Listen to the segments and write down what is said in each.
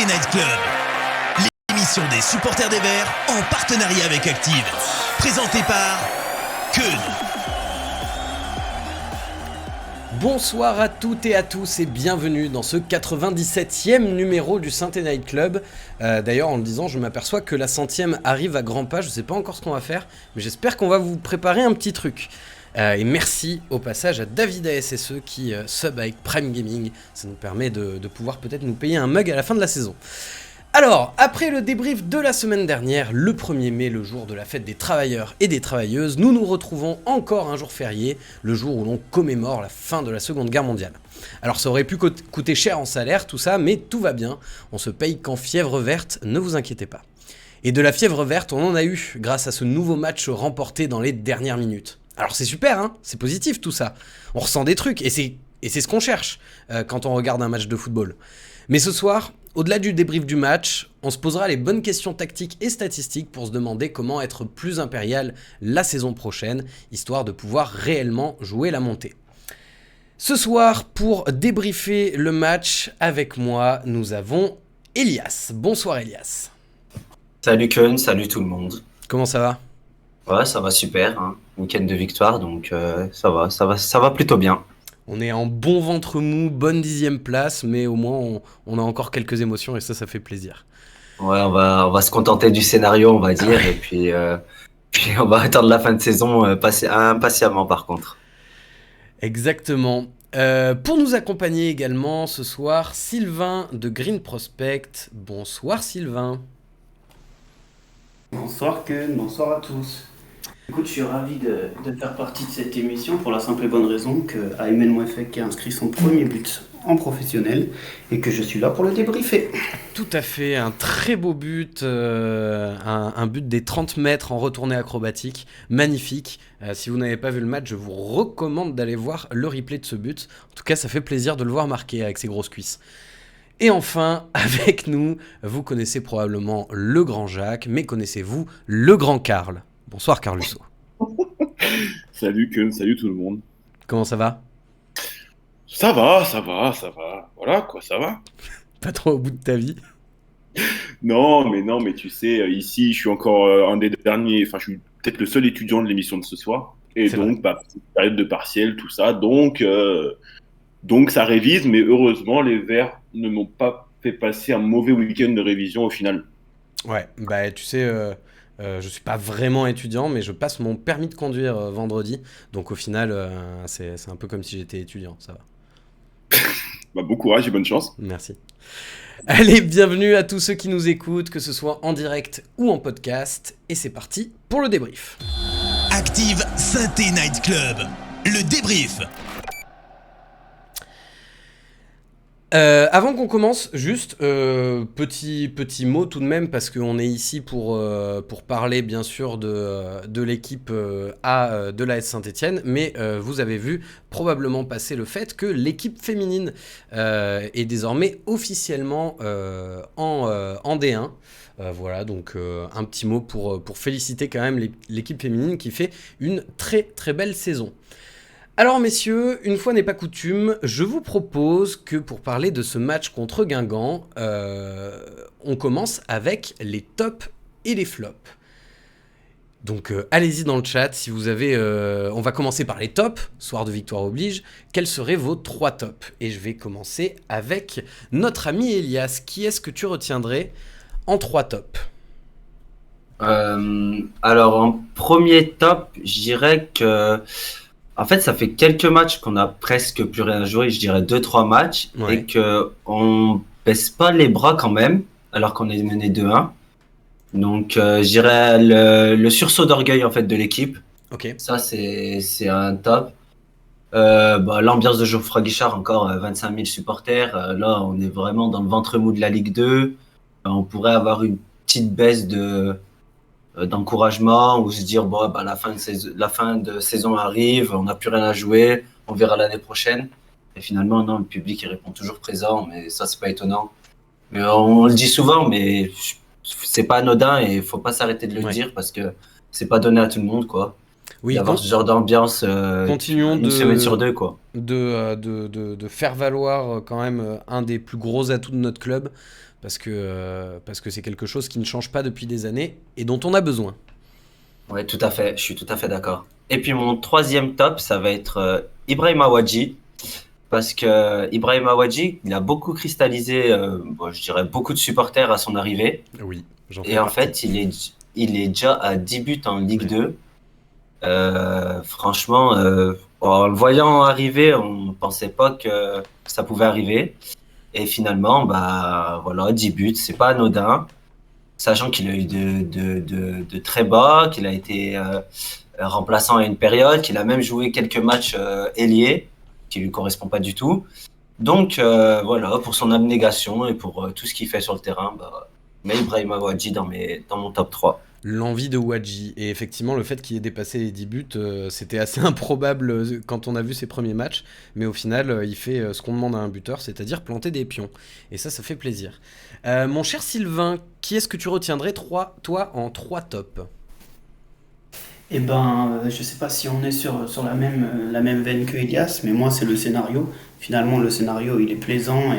Night Club, l'émission des supporters des Verts en partenariat avec Active. Présentée par Keun. Bonsoir à toutes et à tous et bienvenue dans ce 97e numéro du Sunday Night Club. D'ailleurs, en le disant, je m'aperçois que la 100e arrive à grands pas. Je sais pas encore ce qu'on va faire, mais j'espère qu'on va vous préparer un petit truc. Et merci au passage à David ASSE qui sub avec Prime Gaming. Ça nous permet de pouvoir peut-être nous payer un mug à la fin de la saison. Alors, après le débrief de la semaine dernière, le 1er mai, le jour de la fête des travailleurs et des travailleuses, nous nous retrouvons encore un jour férié, le jour où l'on commémore la fin de la Seconde Guerre mondiale. Alors ça aurait pu coûter cher en salaire, tout ça, mais tout va bien, on se paye qu'en fièvre verte, ne vous inquiétez pas. Et de la fièvre verte, on en a eu, grâce à ce nouveau match remporté dans les dernières minutes. Alors c'est super, hein, c'est positif tout ça, on ressent des trucs, et c'est ce qu'on cherche quand on regarde un match de football. Mais ce soir, au-delà du débrief du match, on se posera les bonnes questions tactiques et statistiques pour se demander comment être plus impérial la saison prochaine, histoire de pouvoir réellement jouer la montée. Ce soir, pour débriefer le match avec moi, nous avons Elias. Bonsoir Elias. Salut Keun, salut tout le monde. Comment ça va ? Ouais, ça va super, hein. Week-end de victoire, donc ça va plutôt bien. On est en bon ventre mou, bonne 10e place, mais au moins on a encore quelques émotions et ça fait plaisir. Ouais, on va se contenter du scénario, on va dire, et puis on va attendre la fin de saison impatiemment par contre. Exactement. Pour nous accompagner également ce soir, Sylvain de Green Prospect. Bonsoir Sylvain. Bonsoir Keun, bonsoir à tous. Écoute, je suis ravi de faire partie de cette émission pour la simple et bonne raison que Aymen Mouefek a inscrit son premier but en professionnel et que je suis là pour le débriefer. Tout à fait, un très beau but, un but des 30 mètres en retournée acrobatique, magnifique. Si vous n'avez pas vu le match, je vous recommande d'aller voir le replay de ce but. En tout cas, ça fait plaisir de le voir marquer avec ses grosses cuisses. Et enfin, avec nous, vous connaissez probablement le grand Jacques, mais connaissez-vous le grand Karl ? Bonsoir Carlusso. Salut Keun, salut tout le monde. Comment ça va ? Ça va. Voilà quoi, ça va. Pas trop au bout de ta vie ? Non, mais tu sais, ici, je suis encore un des derniers, enfin, je suis peut-être le seul étudiant de l'émission de ce soir. Et c'est donc, période de partiel, tout ça. Donc, ça révise, mais heureusement, les Verts ne m'ont pas fait passer un mauvais week-end de révision au final. Ouais, bah tu sais, je suis pas vraiment étudiant, mais je passe mon permis de conduire vendredi. Donc au final, c'est un peu comme si j'étais étudiant, ça va. Bon courage et bonne chance. Merci. Allez, bienvenue à tous ceux qui nous écoutent, que ce soit en direct ou en podcast. Et c'est parti pour le débrief. Active Sunday Night Club, le débrief. Avant qu'on commence, juste petit mot tout de même, parce qu'on est ici pour parler bien sûr de l'équipe A de l'AS Saint-Etienne, mais vous avez vu probablement passer le fait que l'équipe féminine est désormais officiellement en D1. Voilà, donc un petit mot pour féliciter quand même l'équipe féminine qui fait une très très belle saison. Alors messieurs, une fois n'est pas coutume, je vous propose que pour parler de ce match contre Guingamp, on commence avec les tops et les flops. Donc allez-y dans le chat, si vous avez... on va commencer par les tops, soir de victoire oblige. Quels seraient vos 3 tops ? Et je vais commencer avec notre ami Elias. Qui est-ce que tu retiendrais en 3 tops ? Alors en premier top, je dirais que... En fait, ça fait quelques matchs qu'on a presque plus rien joué, je dirais 2-3 matchs, Ouais. et qu'on baisse pas les bras quand même, alors qu'on est mené 2-1. Donc, je dirais le sursaut d'orgueil en fait de l'équipe. Ok. Ça, c'est un top. L'ambiance de Geoffroy Guichard, encore 25 000 supporters. Là, on est vraiment dans le ventre mou de la Ligue 2. On pourrait avoir une petite baisse d'encouragement ou se dire la fin de saison arrive, on n'a plus rien à jouer, on verra l'année prochaine. Et finalement, non, le public il répond toujours présent, mais ça, c'est pas étonnant. Mais on le dit souvent, mais c'est pas anodin et il faut pas s'arrêter de le dire parce que c'est pas donné à tout le monde, quoi. Oui, D'avoir ce genre d'ambiance continuons une semaine sur 2, quoi. de faire valoir quand même un des plus gros atouts de notre club, parce que c'est quelque chose qui ne change pas depuis des années et dont on a besoin. Ouais, tout à fait, je suis tout à fait d'accord. Et puis mon troisième top, ça va être Ibrahima Wadji, parce que Ibrahima Wadji, il a beaucoup cristallisé, je dirais beaucoup de supporters à son arrivée. Oui, j'en fais Et en partie. fait, il est déjà à 10 buts en Ligue Ouais. 2. Franchement, en le voyant arriver, on ne pensait pas que ça pouvait arriver. Et finalement, bah voilà, 10 buts, c'est pas anodin. Sachant qu'il a eu de très bas, qu'il a été remplaçant à une période, qu'il a même joué quelques matchs ailier, qui lui correspond pas du tout. Donc voilà, pour son abnégation et pour tout ce qu'il fait sur le terrain, bah, mais Ibrahima Wadji dans mon top 3. L'envie de Wadji, et effectivement le fait qu'il ait dépassé les 10 buts, c'était assez improbable quand on a vu ses premiers matchs, mais au final il fait ce qu'on demande à un buteur, c'est-à-dire planter des pions, et ça fait plaisir. Mon cher Sylvain, qui est-ce que tu retiendrais toi en 3 tops? Eh ben, je sais pas si on est sur la même veine que Elias, mais moi, c'est le scénario. Finalement, le scénario, il est plaisant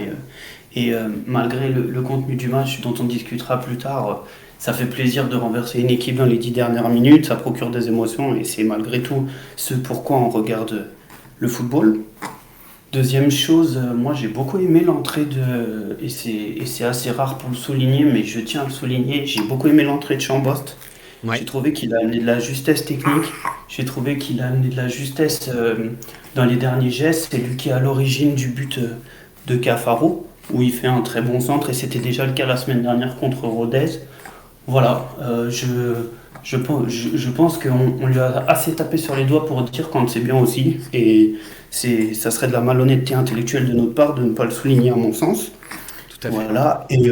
et malgré le contenu du match dont on discutera plus tard, ça fait plaisir de renverser une équipe dans les 10 dernières minutes, ça procure des émotions et c'est malgré tout ce pourquoi on regarde le football. Deuxième chose, moi j'ai beaucoup aimé l'entrée et c'est assez rare pour le souligner, mais je tiens à le souligner, j'ai beaucoup aimé l'entrée de Chambost. Ouais. J'ai trouvé qu'il a amené de la justesse technique, j'ai trouvé qu'il a amené de la justesse dans les derniers gestes. C'est lui qui est à l'origine du but de Cafaro, où il fait un très bon centre, et c'était déjà le cas la semaine dernière contre Rodez. Voilà, je pense qu'on lui a assez tapé sur les doigts pour dire quand c'est bien aussi, et ça serait de la malhonnêteté intellectuelle de notre part de ne pas le souligner à mon sens. Tout à fait. Voilà, et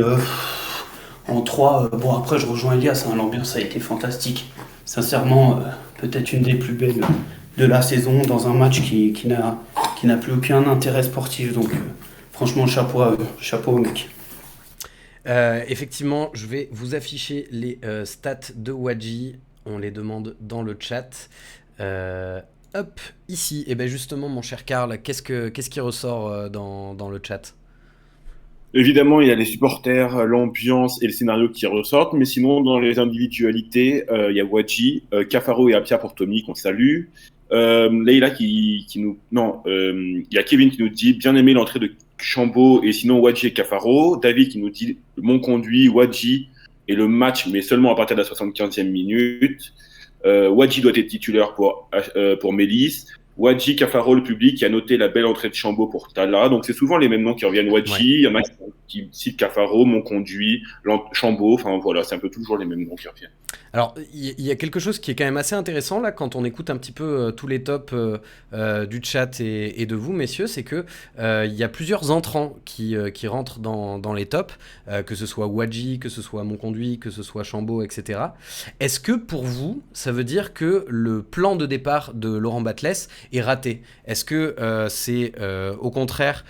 en 3, bon après je rejoins Elias, hein, l'ambiance a été fantastique. Sincèrement, peut-être une des plus belles de la saison dans un match qui n'a plus aucun intérêt sportif. Donc franchement, chapeau au mec. Effectivement, je vais vous afficher les stats de Wadji. On les demande dans le chat. Hop, ici. Et bien justement, mon cher Karl, qu'est-ce qui ressort dans le chat? Évidemment, il y a les supporters, l'ambiance et le scénario qui ressortent, mais sinon, dans les individualités, il y a Wadji, Cafaro et Apia pour Tommy qu'on salue. Leïla qui nous... Non, il y a Kevin qui nous dit « Bien aimé l'entrée de Chambaud et sinon Wadji et Cafaro ». David qui nous dit « Mon conduit, Wadji et le match, mais seulement à partir de la 75e minute. Wadji doit être titulaire pour Mélis. Wadji, Cafaro, le public qui a noté la belle entrée de Chambaud pour Tala. » Donc c'est souvent les mêmes noms qui reviennent. Wadji, Ouais. il y en a qui citent Cafaro, Mon conduit, Chambaud. Enfin voilà, c'est un peu toujours les mêmes noms qui reviennent. Alors, il y a quelque chose qui est quand même assez intéressant là quand on écoute un petit peu tous les tops du chat et de vous, messieurs, c'est que il y a plusieurs entrants qui rentrent dans les tops, que ce soit Wadji, que ce soit Mon Conduit, que ce soit Chambaud, etc. Est-ce que pour vous, ça veut dire que le plan de départ de Laurent Batles est raté? Est-ce que c'est au contraire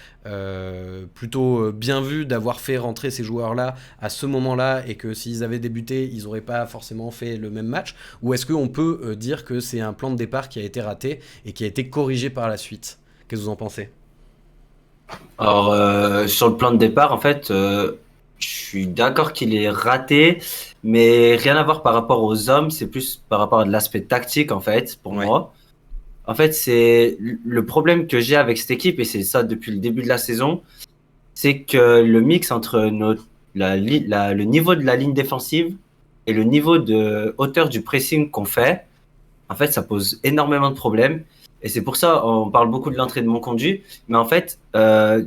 plutôt bien vu d'avoir fait rentrer ces joueurs-là à ce moment-là et que s'ils avaient débuté, ils n'auraient pas forcément fait le même match? Ou est-ce qu'on peut dire que c'est un plan de départ qui a été raté et qui a été corrigé par la suite? Qu'est-ce que vous en pensez? Alors, sur le plan de départ, en fait, je suis d'accord qu'il est raté, mais rien à voir par rapport aux hommes, c'est plus par rapport à de l'aspect tactique, en fait, pour Ouais. moi. En fait, c'est le problème que j'ai avec cette équipe, et c'est ça depuis le début de la saison, c'est que le mix entre le niveau de la ligne défensive et le niveau de hauteur du pressing qu'on fait, en fait, ça pose énormément de problèmes. Et c'est pour ça, on parle beaucoup de l'entrée de Mon Conduit, mais en fait,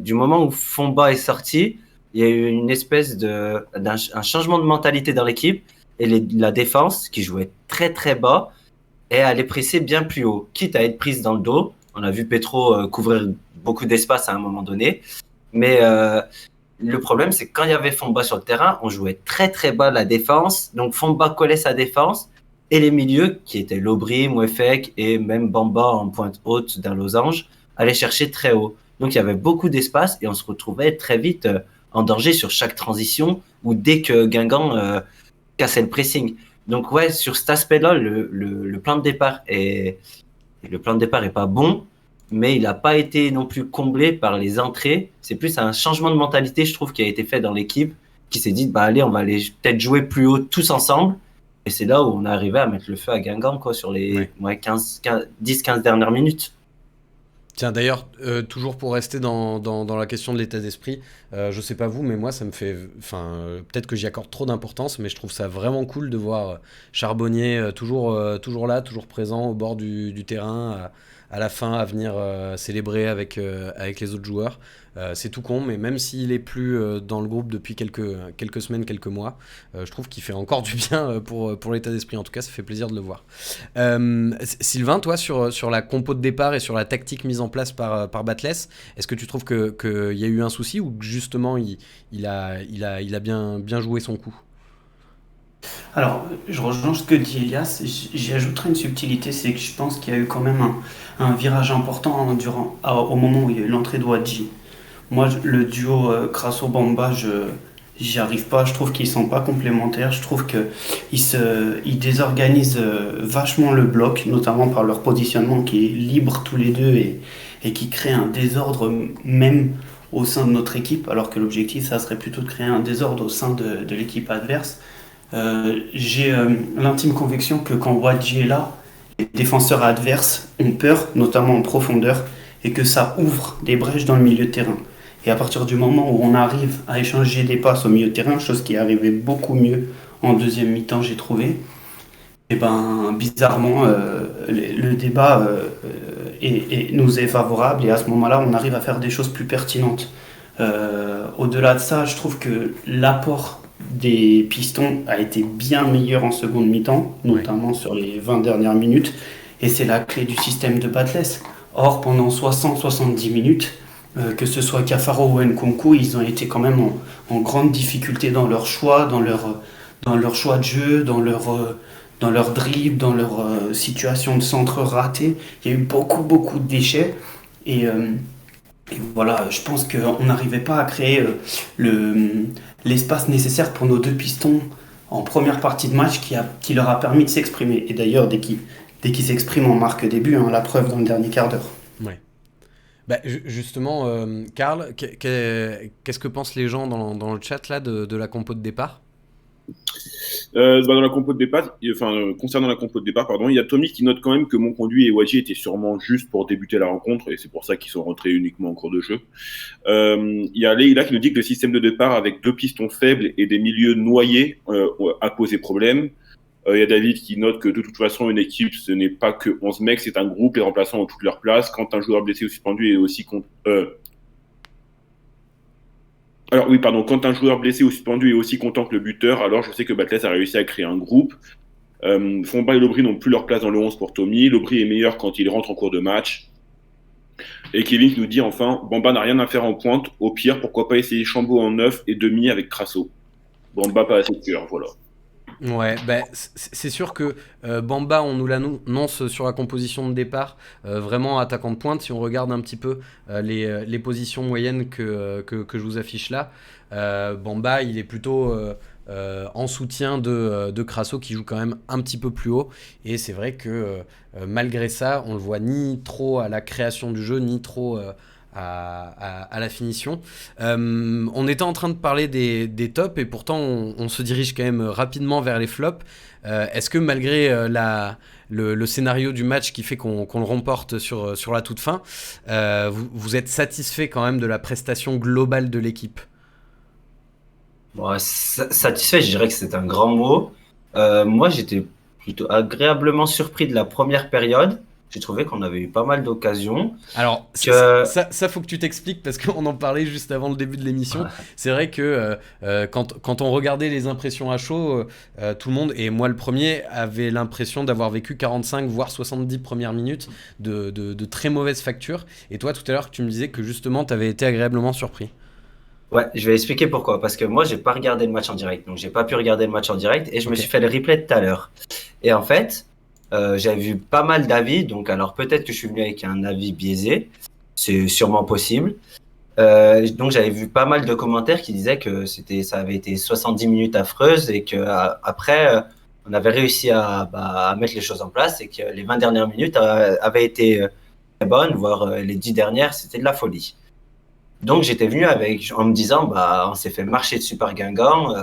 du moment où Fomba est sorti, il y a eu une espèce un changement de mentalité dans l'équipe, et la défense, qui jouait très très bas, est allée presser bien plus haut, quitte à être prise dans le dos. On a vu Petro couvrir beaucoup d'espace à un moment donné, mais le problème, c'est que quand il y avait Fomba sur le terrain, on jouait très très bas la défense, donc Fomba collait sa défense, et les milieux, qui étaient Lobry, Mouefek et même Bamba en pointe haute d'un losange, allaient chercher très haut. Donc il y avait beaucoup d'espace et on se retrouvait très vite en danger sur chaque transition ou dès que Guingamp cassait le pressing. Donc ouais, sur cet aspect-là, le plan de départ est pas bon, mais il n'a pas été non plus comblé par les entrées. C'est plus un changement de mentalité, je trouve, qui a été fait dans l'équipe qui s'est dit, bah allez, on va aller peut-être jouer plus haut tous ensemble. Et c'est là où on est arrivé à mettre le feu à Guingamp, quoi, sur les 10-15 dernières minutes. Tiens, d'ailleurs, toujours pour rester dans la question de l'état d'esprit, je sais pas vous, mais moi, ça me fait... Enfin, peut-être que j'y accorde trop d'importance, mais je trouve ça vraiment cool de voir Charbonnier toujours là, toujours présent au bord du terrain, à la fin, à venir célébrer avec les autres joueurs. C'est tout con, mais même s'il est plus dans le groupe depuis quelques semaines, quelques mois, je trouve qu'il fait encore du bien pour l'état d'esprit. En tout cas, ça fait plaisir de le voir. Sylvain, toi, sur la compo de départ et sur la tactique mise en place par Batles, est-ce que tu trouves qu'il y a eu un souci ou que justement il a bien joué son coup? Alors, je rejoins ce que dit Elias. J'y ajouterai une subtilité, c'est que je pense qu'il y a eu quand même un virage important au moment où il y a eu l'entrée de Wadji. Moi, le duo Crasso-Bamba, j'y arrive pas. Je trouve qu'ils sont pas complémentaires. Je trouve qu'ils désorganisent vachement le bloc, notamment par leur positionnement qui est libre tous les deux et qui crée un désordre même au sein de notre équipe, alors que l'objectif, ça serait plutôt de créer un désordre au sein de l'équipe adverse. J'ai l'intime conviction que quand Wadji est là, les défenseurs adverses ont peur, notamment en profondeur, et que ça ouvre des brèches dans le milieu de terrain. Et à partir du moment où on arrive à échanger des passes au milieu de terrain, chose qui arrivait beaucoup mieux en deuxième mi-temps, j'ai trouvé, et ben bizarrement, le débat nous est favorable et à ce moment-là, on arrive à faire des choses plus pertinentes. Au-delà de ça, je trouve que l'apport des Pistons a été bien meilleur en seconde mi-temps, notamment sur les 20 dernières minutes, et c'est la clé du système de Batles. Or, pendant 60-70 minutes, que ce soit Cafaro ou Nkunku, ils ont été quand même en grande difficulté dans leur choix, dans leur choix de jeu, dans leur dribble, dans leur situation de centre raté. Il y a eu beaucoup de déchets. Et voilà, je pense qu'on n'arrivait pas à créer l'espace nécessaire pour nos deux pistons en première partie de match qui leur a permis de s'exprimer. Et d'ailleurs, dès qu'ils s'expriment en marque début, la preuve dans le dernier quart d'heure. Ouais. Bah, justement, Karl, qu'est-ce que pensent les gens dans le chat là, de la compo de départ? Dans la compo de départ, concernant la compo de départ, pardon, il y a Tommy qui note quand même que Monconduit et Wadji étaient sûrement juste pour débuter la rencontre et c'est pour ça qu'ils sont rentrés uniquement en cours de jeu. Il y a Leïla qui nous dit que le système de départ avec deux pistons faibles et des milieux noyés a posé problème. Il y a David qui note que de toute façon, une équipe, ce n'est pas que 11 mecs, c'est un groupe, les remplaçants ont toute leur place. Quand un joueur blessé ou suspendu est aussi quand un joueur blessé ou suspendu est aussi content que le buteur, alors je sais que Batles a réussi à créer un groupe. Fomba et Lobry n'ont plus leur place dans le 11 pour Tommy. Lobry est meilleur quand il rentre en cours de match. Et Kevin qui nous dit enfin, Bamba n'a rien à faire en pointe. Au pire, pourquoi pas essayer Chambaud en 9 et demi avec Crasso. Bamba pas assez de cœur, voilà. Ouais, bah, c'est sûr que Bamba, on nous l'annonce sur la composition de départ, vraiment attaquant de pointe. Si on regarde un petit peu les positions moyennes que je vous affiche là, Bamba, il est plutôt en soutien de Crasso qui joue quand même un petit peu plus haut. Et c'est vrai que malgré ça, on le voit ni trop à la création du jeu, ni trop à la finition. On était en train de parler des tops et pourtant on se dirige quand même rapidement vers les flops. Est-ce que malgré le scénario du match qui fait qu'on le remporte sur la toute fin, vous êtes satisfait quand même de la prestation globale de l'équipe? Bon, satisfait, je dirais que c'est un grand mot. Moi, j'étais plutôt agréablement surpris de la première période. J'ai trouvé qu'on avait eu pas mal d'occasions. Alors, ça faut que tu t'expliques parce qu'on en parlait juste avant le début de l'émission. Ouais. C'est vrai que quand on regardait les impressions à chaud, tout le monde, et moi le premier, avait l'impression d'avoir vécu 45 voire 70 premières minutes de très mauvaise facture. Et toi, tout à l'heure, tu me disais que justement, tu avais été agréablement surpris. Ouais, je vais expliquer pourquoi. Parce que moi, j'ai pas regardé le match en direct. Donc, j'ai pas pu regarder le match en direct et je me suis fait le replay tout à l'heure. Et en fait, j'avais vu pas mal d'avis, donc alors peut-être que je suis venu avec un avis biaisé, c'est sûrement possible. Donc j'avais vu pas mal de commentaires qui disaient que ça avait été 70 minutes affreuses et que après on avait réussi à mettre les choses en place et que les 20 dernières minutes avaient été très bonnes, voire les 10 dernières c'était de la folie. Donc j'étais venu en me disant, bah, on s'est fait marcher dessus par Guingamp.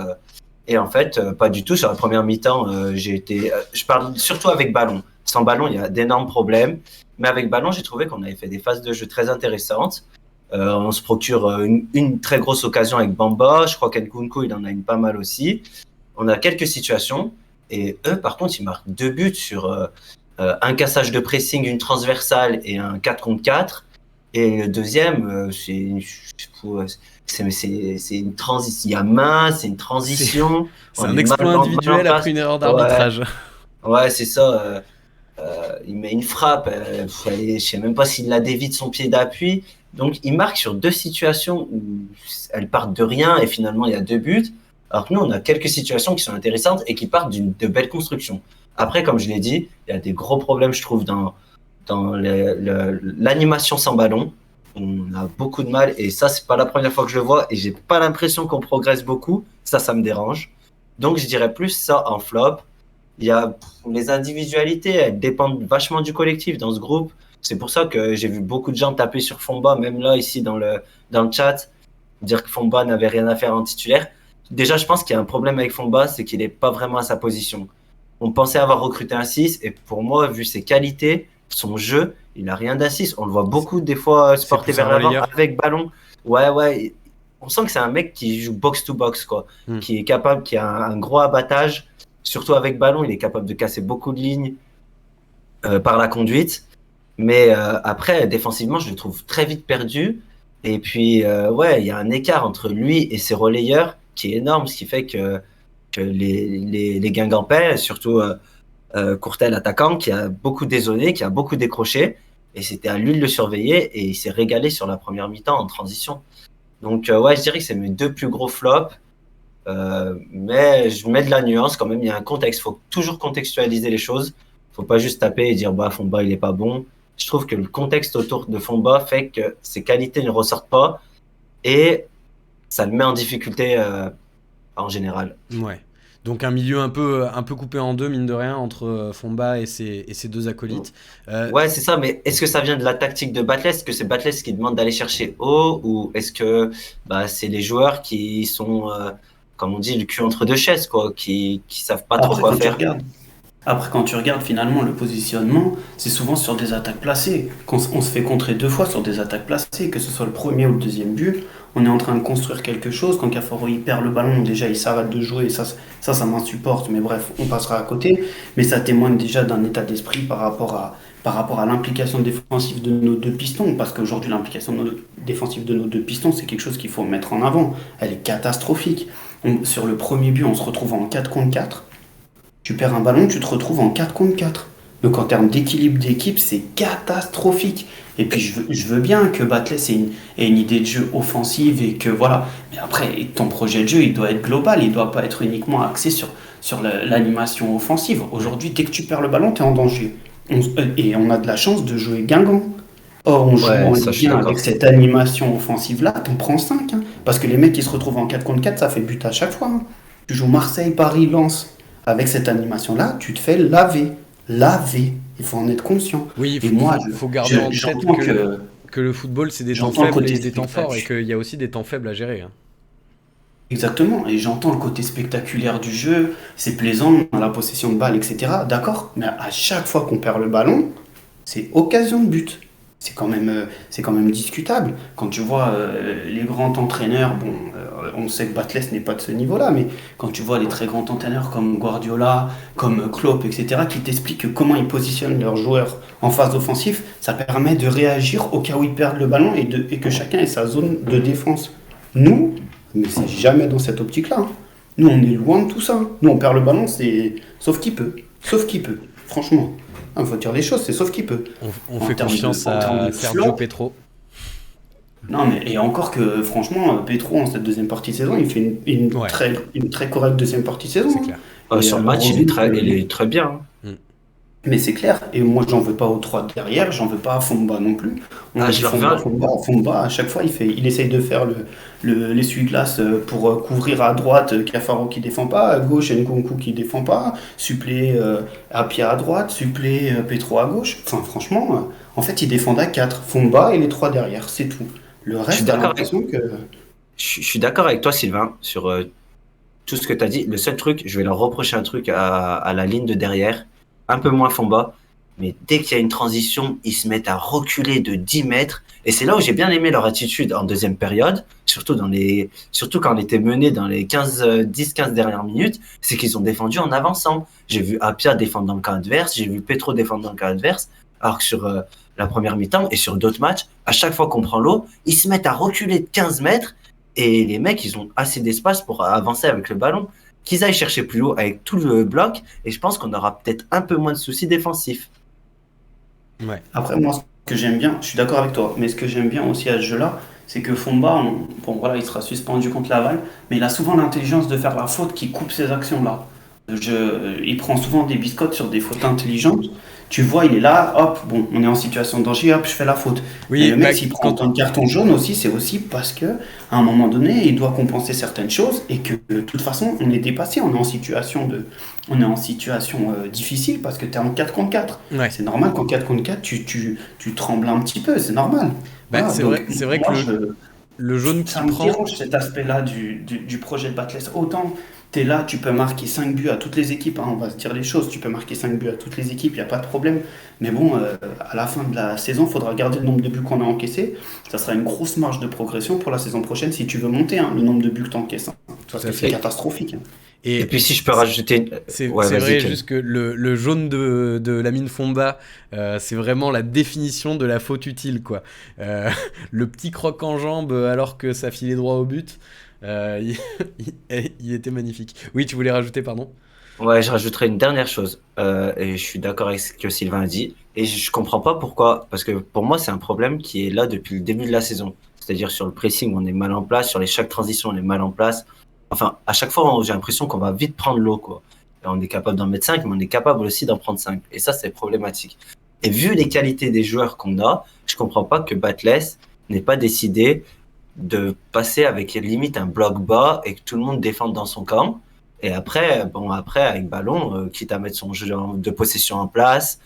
Et en fait, pas du tout. Sur la première mi-temps, je parle surtout avec ballon. Sans ballon, il y a d'énormes problèmes. Mais avec ballon, j'ai trouvé qu'on avait fait des phases de jeu très intéressantes. On se procure une très grosse occasion avec Bamba. Je crois qu'Nkunku, il en a une pas mal aussi. On a quelques situations. Et eux, par contre, ils marquent 2 buts sur un cassage de pressing, une transversale et un 4 contre 4. Et le deuxième, c'est une transition. Il y a main, c'est une transition. C'est un exploit individuel après une erreur d'arbitrage. Ouais, c'est ça. Il met une frappe. Je sais même pas s'il la dévie de son pied d'appui. Donc, il marque sur 2 situations où elles partent de rien et finalement, il y a 2 buts. Alors que nous, on a quelques situations qui sont intéressantes et qui partent de belles constructions. Après, comme je l'ai dit, il y a des gros problèmes, je trouve, dans l'animation sans ballon. On a beaucoup de mal et ça, c'est pas la première fois que je le vois et j'ai pas l'impression qu'on progresse beaucoup. Ça me dérange. Donc, je dirais plus ça en flop. Il y a les individualités, elles dépendent vachement du collectif dans ce groupe. C'est pour ça que j'ai vu beaucoup de gens taper sur Fomba, même là, ici, dans le chat, dire que Fomba n'avait rien à faire en titulaire. Déjà, je pense qu'il y a un problème avec Fomba, c'est qu'il n'est pas vraiment à sa position. On pensait avoir recruté un 6, et pour moi, vu ses qualités, son jeu, il n'a rien d'un 6. On le voit beaucoup, des fois, se porter vers l'avant avec ballon. Ouais. On sent que c'est un mec qui joue box-to-box, quoi. Qui est capable, qui a un gros abattage. Surtout avec ballon, il est capable de casser beaucoup de lignes par la conduite. Mais après, défensivement, je le trouve très vite perdu. Et puis, il y a un écart entre lui et ses relayeurs qui est énorme, ce qui fait que les Guingampais, surtout Courtel, attaquant, qui a beaucoup dézonné, qui a beaucoup décroché. Et c'était à lui de le surveiller. Et il s'est régalé sur la première mi-temps en transition. Donc, je dirais que c'est mes 2 plus gros flops. Mais je mets de la nuance quand même, il y a un contexte, il faut toujours contextualiser les choses, il ne faut pas juste taper et dire bah Fomba il est pas bon. Je trouve que le contexte autour de Fomba fait que ses qualités ne ressortent pas et ça le met en difficulté en général. Ouais. Donc un milieu un peu coupé en deux, mine de rien, entre Fomba et ses 2 acolytes. Ouais, c'est ça, mais est-ce que ça vient de la tactique de Batles? Est-ce que c'est Batles qui demande d'aller chercher haut ou est-ce que c'est les joueurs qui sont, comme on dit, le cul entre 2 chaises, quoi, qui savent pas trop quoi faire? Après, quand tu regardes finalement le positionnement, c'est souvent sur des attaques placées. Quand on se fait contrer 2 fois sur des attaques placées, que ce soit le premier ou le deuxième but, on est en train de construire quelque chose. Quand Cafaro il perd le ballon, déjà il s'arrête de jouer, ça m'insupporte, mais bref, on passera à côté. Mais ça témoigne déjà d'un état d'esprit par rapport à l'implication défensive de nos 2 pistons, parce qu'aujourd'hui l'implication défensive de nos 2 pistons, c'est quelque chose qu'il faut mettre en avant. Elle est catastrophique. Sur le premier but, on se retrouve en 4 contre 4. Tu perds un ballon, tu te retrouves en 4 contre 4. Donc en termes d'équilibre d'équipe, c'est catastrophique. Et puis je veux bien que Batles ait une idée de jeu offensive et que voilà. Mais après, ton projet de jeu, il doit être global, il ne doit pas être uniquement axé sur l'animation offensive. Aujourd'hui, dès que tu perds le ballon, tu es en danger. Et on a de la chance de jouer Guingamp. Or, on joue en Ligue 1 avec cette animation offensive-là, t'en prends 5. Hein. Parce que les mecs qui se retrouvent en 4 contre 4, ça fait but à chaque fois. Hein. Tu joues Marseille, Paris, Lens. Avec cette animation-là, tu te fais laver. Il faut en être conscient. Oui, il faut garder en tête que le football, c'est des temps faibles et des temps forts, et qu'il y a aussi des temps faibles à gérer. Hein. Exactement, et j'entends le côté spectaculaire du jeu, c'est plaisant, on a la possession de balle, etc. D'accord, mais à chaque fois qu'on perd le ballon, c'est occasion de but. C'est quand même discutable. Quand tu vois les grands entraîneurs, on sait que Batles n'est pas de ce niveau-là, mais quand tu vois les très grands entraîneurs comme Guardiola, comme Klopp, etc., qui t'expliquent comment ils positionnent leurs joueurs en phase offensive, ça permet de réagir au cas où ils perdent le ballon et que chacun ait sa zone de défense. Nous, mais c'est jamais dans cette optique-là. Hein. Nous, on est loin de tout ça. Hein. Nous, on perd le ballon, c'est sauf qui peut. Franchement. Il faut dire les choses, c'est sauf qu'il peut. On fait confiance à Sergio Petro. Non, mais et encore que, franchement, Petro, en cette deuxième partie de saison, il fait une très correcte deuxième partie de saison. C'est clair. Sur le match, il est très bien. Hein. Mais c'est clair, et moi j'en veux pas aux 3 derrière, j'en veux pas à Fomba non plus. Fomba, à chaque fois, il essaye de faire l'essuie-glace pour couvrir à droite Cafaro qui défend pas, à gauche Nkunku qui défend pas, suppléer Apia à droite, suppléer Petro à gauche. Enfin franchement, en fait ils défendent à 4, Fomba et les 3 derrière, c'est tout. Le Je suis reste, t'as d'accord avec, l'impression que. je suis d'accord avec toi, Sylvain, sur tout ce que tu as dit. Le seul truc, je vais leur reprocher un truc à la ligne de derrière, un peu moins Fomba, mais dès qu'il y a une transition, ils se mettent à reculer de 10 mètres. Et c'est là où j'ai bien aimé leur attitude en deuxième période, surtout quand on était mené dans les 10-15 dernières minutes, c'est qu'ils ont défendu en avançant. J'ai vu Apia défendre dans le camp adverse, j'ai vu Petro défendre dans le camp adverse, alors que sur la première mi-temps et sur d'autres matchs, à chaque fois qu'on prend l'eau, ils se mettent à reculer de 15 mètres et les mecs, ils ont assez d'espace pour avancer avec le ballon. Qu'ils aillent chercher plus haut avec tout le bloc, et je pense qu'on aura peut-être un peu moins de soucis défensifs. Ouais. Après, moi, ce que j'aime bien, je suis d'accord avec toi, mais ce que j'aime bien aussi à ce jeu-là, c'est que Fomba, bon voilà, il sera suspendu contre Laval, mais il a souvent l'intelligence de faire la faute qui coupe ces actions-là. Il prend souvent des biscottes sur des fautes intelligentes. Tu vois, il est là, hop, bon, on est en situation de danger, hop, je fais la faute. Mais Oui, le bah, mec, s'il prend autant de cartons jaunes aussi, c'est aussi parce que à un moment donné, il doit compenser certaines choses et que de toute façon, on est dépassé, on est en situation difficile parce que tu es en 4 contre 4. ouais. C'est normal qu'en 4 contre 4, tu trembles un petit peu, c'est normal. Bah, Voilà, donc c'est vrai que moi, le jaune ça qui me prend. dérange cet aspect-là du projet de Batless. Autant tu es là, tu peux marquer 5 buts à toutes les équipes, hein, on va se dire les choses, tu peux marquer 5 buts à toutes les équipes, il n'y a pas de problème. Mais bon, à la fin de la saison, il faudra garder le nombre de buts qu'on a encaissés. Ça sera une grosse marge de progression pour la saison prochaine si tu veux monter hein, le nombre de buts que tu encaisses. Hein, parce Tout à que c'est fait. catastrophique. Hein. Et puis si je peux rajouter... Ouais, C'est vas-y, vrai, Ken. juste que le jaune de Lamine Fomba, c'est vraiment la définition de la faute utile, quoi. Euh, le petit croc en jambe alors que ça filait droit au but, il, il était magnifique. Oui, tu voulais rajouter, pardon? Ouais, je rajouterai une dernière chose, et je suis d'accord avec ce que Sylvain a dit, et je comprends pas pourquoi, parce que pour moi c'est un problème qui est là depuis le début de la saison. C'est-à-dire sur le pressing, on est mal en place, sur les chaque transition, on est mal en place. Enfin, à chaque fois, j'ai l'impression qu'on va vite prendre l'eau, quoi. Et on est capable d'en mettre 5, mais on est capable aussi d'en prendre 5. Et ça, c'est problématique. Et vu les qualités des joueurs qu'on a, je comprends pas que Batless n'ait pas décidé de passer avec limite un bloc bas et que tout le monde défende dans son camp. Et après, bon, après, avec ballon, quitte à mettre son jeu de possession en place,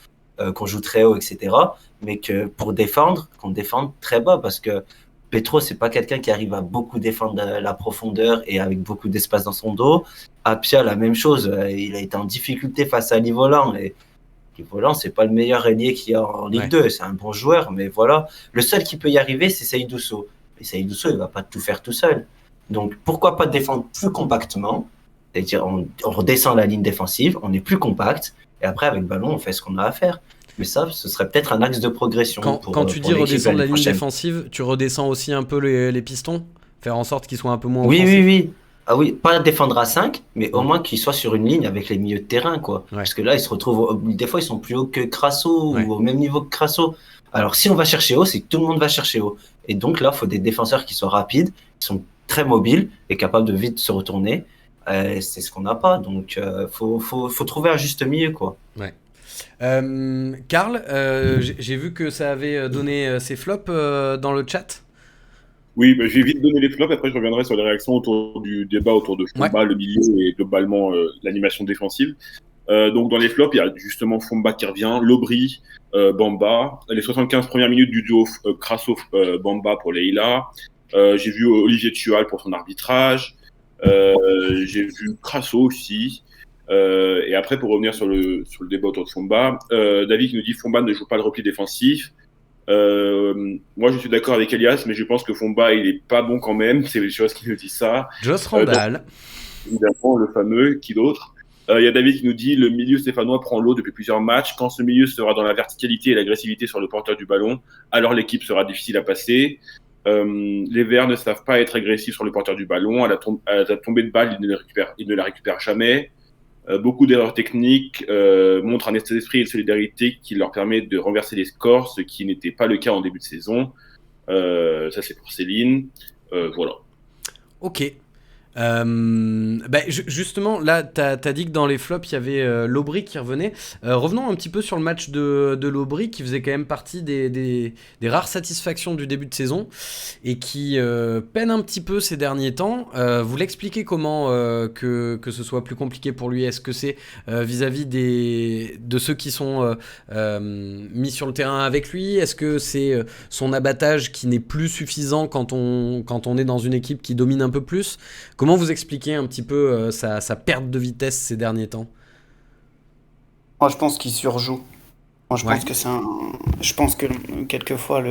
qu'on joue très haut, etc. Mais que pour défendre, qu'on défende très bas, parce que Petro, c'est pas quelqu'un qui arrive à beaucoup défendre la profondeur et avec beaucoup d'espace dans son dos. Apia, la même chose, il a été en difficulté face à Livolan, et Livolan, c'est pas le meilleur ailier qu'il y a en Ligue Ouais. 2, c'est un bon joueur, mais voilà. Le seul qui peut y arriver, c'est Seydousso. Et Seydousso, il va pas tout faire tout seul. Donc, pourquoi pas défendre plus compactement? C'est-à-dire, on redescend la ligne défensive, on est plus compact, et après, avec ballon, on fait ce qu'on a à faire. Mais ça, ce serait peut-être un axe de progression Quand tu pour dis l'équipe redescendre la l'année ligne prochaine. défensive, tu redescends aussi un peu les pistons? Faire en sorte qu'ils soient un peu moins Oui, offensifs? oui, oui. Ah oui, pas défendre à 5, mais au Mm. moins qu'ils soient sur une ligne avec les milieux de terrain, quoi. Ouais. Parce que là, ils se retrouvent, des fois, ils sont plus hauts que Crasso Ouais. ou au même niveau que Crasso. Alors, si on va chercher haut, c'est que tout le monde va chercher haut. Et donc là, il faut des défenseurs qui soient rapides, qui sont très mobiles et capables de vite se retourner. C'est ce qu'on n'a pas. Donc, faut trouver un juste milieu, quoi. Ouais. Karl, j'ai vu que ça avait donné ses flops dans le chat. Oui, bah, je vais vite donner les flops, après je reviendrai sur les réactions autour du débat autour de Ouais. Fomba, le milieu et globalement l'animation défensive. Donc dans les flops, il y a justement Fomba qui revient, Lobry, Bamba, les 75 premières minutes du duo Crasso-Bamba pour Leila. J'ai vu Olivier Thual pour son arbitrage. J'ai vu Crasso aussi. Et après, pour revenir sur le débat autour de Fomba, David qui nous dit Fomba ne joue pas le repli défensif. Moi, je suis d'accord avec Elias, mais je pense que Fomba, il est pas bon quand même. C'est les choses qui nous disent ça. Joss Randall. Donc, évidemment, le fameux, qui d'autre? Il y a David qui nous dit le milieu stéphanois prend l'eau depuis plusieurs matchs. Quand ce milieu sera dans la verticalité et l'agressivité sur le porteur du ballon, alors l'équipe sera difficile à passer. Les Verts ne savent pas être agressifs sur le porteur du ballon. À la tombée de balle, ils ne la récupèrent jamais. Beaucoup d'erreurs techniques montrent un état d'esprit et de solidarité qui leur permet de renverser les scores, ce qui n'était pas le cas en début de saison. Ça, c'est pour Céline. Voilà. Ok. Justement, là, t'as dit que dans les flops, il y avait l'Aubry qui revenait. Revenons un petit peu sur le match de l'Aubry, qui faisait quand même partie des rares satisfactions du début de saison, et qui peine un petit peu ces derniers temps. Vous l'expliquez comment que ce soit plus compliqué pour lui? Est-ce que c'est vis-à-vis de ceux qui sont mis sur le terrain avec lui? Est-ce que c'est son abattage qui n'est plus suffisant quand on est dans une équipe qui domine un peu plus? Comment vous expliquez un petit peu sa perte de vitesse ces derniers temps? Moi, je pense qu'il surjoue. Moi, je Ouais. pense que je pense que quelquefois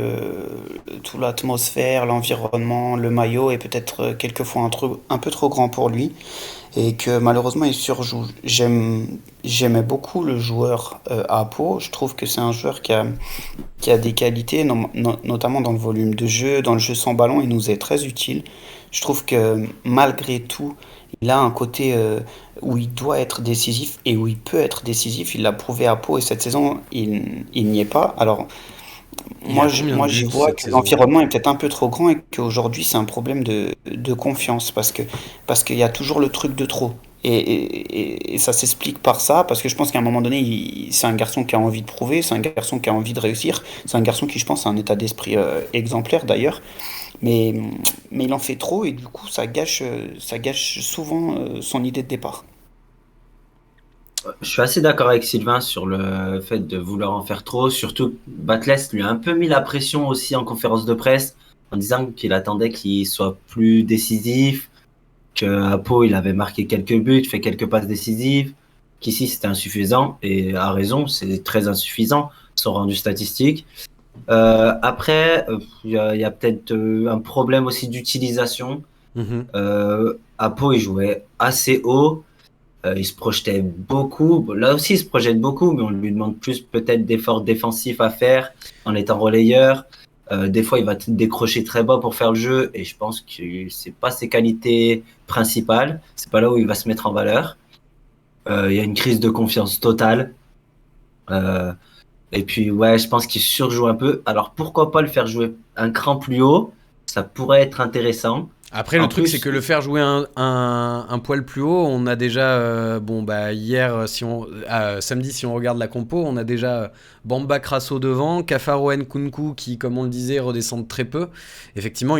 tout l'atmosphère, l'environnement, le maillot est peut-être quelquefois un peu trop grand pour lui et que malheureusement il surjoue. J'aimais beaucoup le joueur à Pau. Je trouve que c'est un joueur qui a des qualités, notamment dans le volume de jeu, dans le jeu sans ballon. Il nous est très utile. Je trouve que malgré tout, il a un côté où il doit être décisif et où il peut être décisif. Il l'a prouvé à Pau et cette saison, il n'y est pas. Alors, Il a combien de moi, j'y buts vois cette que saison? l'environnement est peut-être un peu trop grand et qu'aujourd'hui, c'est un problème de confiance parce qu'il y a toujours le truc de trop. Et ça s'explique par ça, parce que je pense qu'à un moment donné, c'est un garçon qui a envie de prouver, c'est un garçon qui a envie de réussir, c'est un garçon qui, je pense, a un état d'esprit exemplaire d'ailleurs, mais, mais il en fait trop et du coup, ça gâche souvent son idée de départ. Je suis assez d'accord avec Sylvain sur le fait de vouloir en faire trop. Surtout, Batles lui a un peu mis la pression aussi en conférence de presse en disant qu'il attendait qu'il soit plus décisif, qu'à Pau, il avait marqué quelques buts, fait quelques passes décisives, qu'ici c'était insuffisant. Et à raison, c'est très insuffisant, son rendu statistique. Après, il y a peut-être un problème aussi d'utilisation. Mhm. À Pau, il jouait assez haut. Il se projetait beaucoup. Bon, là aussi, il se projette beaucoup, mais on lui demande plus peut-être d'efforts défensifs à faire en étant relayeur. Des fois, il va décrocher très bas pour faire le jeu, et je pense que c'est pas ses qualités principales. C'est pas là où il va se mettre en valeur. Il y a une crise de confiance totale. Euh, et puis, ouais, je pense qu'il surjoue un peu. Alors, pourquoi pas le faire jouer un cran plus haut? Ça pourrait être intéressant. Après, le En truc, c'est que plus, le faire jouer un poil plus haut, on a déjà, hier, samedi, si on regarde la compo, on a déjà Bamba Crasso devant, Cafaro Nkunku qui, comme on le disait, redescendent très peu. Effectivement,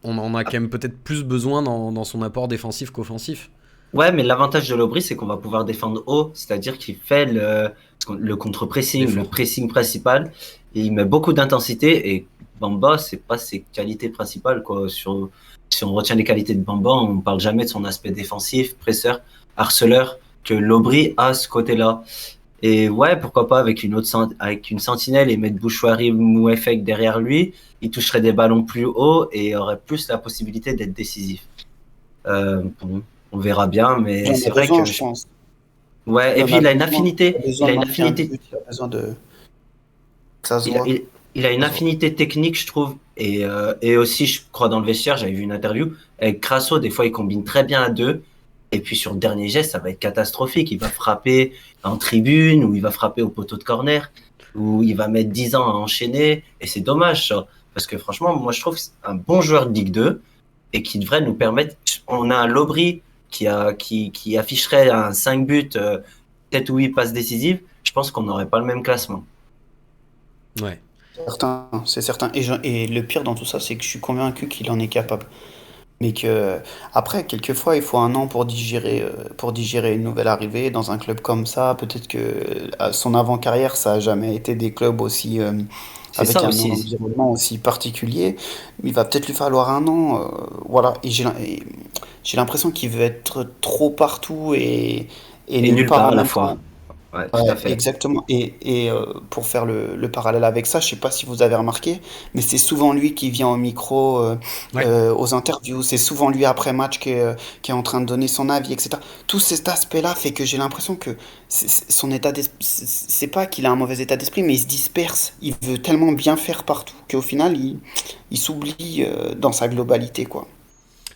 on en a quand même peut-être plus besoin dans son apport défensif qu'offensif. ouais, mais l'avantage de l'Aubry, c'est qu'on va pouvoir défendre haut, c'est-à-dire qu'il fait le contre-pressing, le L'effort. pressing principal, et il met beaucoup d'intensité. Et Bamba, c'est pas ses qualités principales, quoi. Si on retient les qualités de Bamba, on parle jamais de son aspect défensif, presseur, harceleur, que l'Aubry a ce côté-là. Et ouais, pourquoi pas avec avec une sentinelle et mettre Bouchouari Mouefek derrière lui, il toucherait des ballons plus haut et aurait plus la possibilité d'être décisif. Bon, on verra bien, mais J'en c'est ai vrai besoin, que je pense. ouais. Il Et en puis a il a une besoin. Il affinité, a besoin il a de une marquer un affinité, but, il a besoin de que ça se il a, voit. il, il a une Ça se voit. affinité technique, je trouve. Et aussi, je crois dans le vestiaire, j'avais vu une interview avec Crasso. Des fois, il combine très bien à deux. Et puis sur le dernier geste, ça va être catastrophique. Il va frapper en tribune, ou il va frapper au poteau de corner, ou il va mettre 10 ans à enchaîner. Et c'est dommage, ça. Parce que franchement, moi, je trouve que c'est un bon joueur de Ligue 2 et qui devrait nous permettre. On a un Lobry qui afficherait un 5 buts, peut-être 8 passes décisives. Je pense qu'on n'aurait pas le même classement. Ouais. Certain, c'est certain. Et le pire dans tout ça, c'est que je suis convaincu qu'il en est capable. Mais que après, quelquefois, il faut un an pour digérer une nouvelle arrivée dans un club comme ça. Peut-être que son avant-carrière, ça a jamais été des clubs aussi C'est avec ça un aussi. environnement aussi particulier. Il va peut-être lui falloir un an, voilà. Et j'ai l'impression qu'il veut être trop partout et Et nulle nulle part part en à la même temps. fois. Ouais, tout à Ouais, fait. exactement. Pour faire le parallèle avec ça, je sais pas si vous avez remarqué, mais c'est souvent lui qui vient au micro, Ouais. aux interviews. C'est souvent lui après match qui est en train de donner son avis, etc. Tout cet aspect-là fait que j'ai l'impression que son état d'esprit, c'est pas qu'il a un mauvais état d'esprit, mais il se disperse. Il veut tellement bien faire partout qu'au final, il s'oublie dans sa globalité, quoi.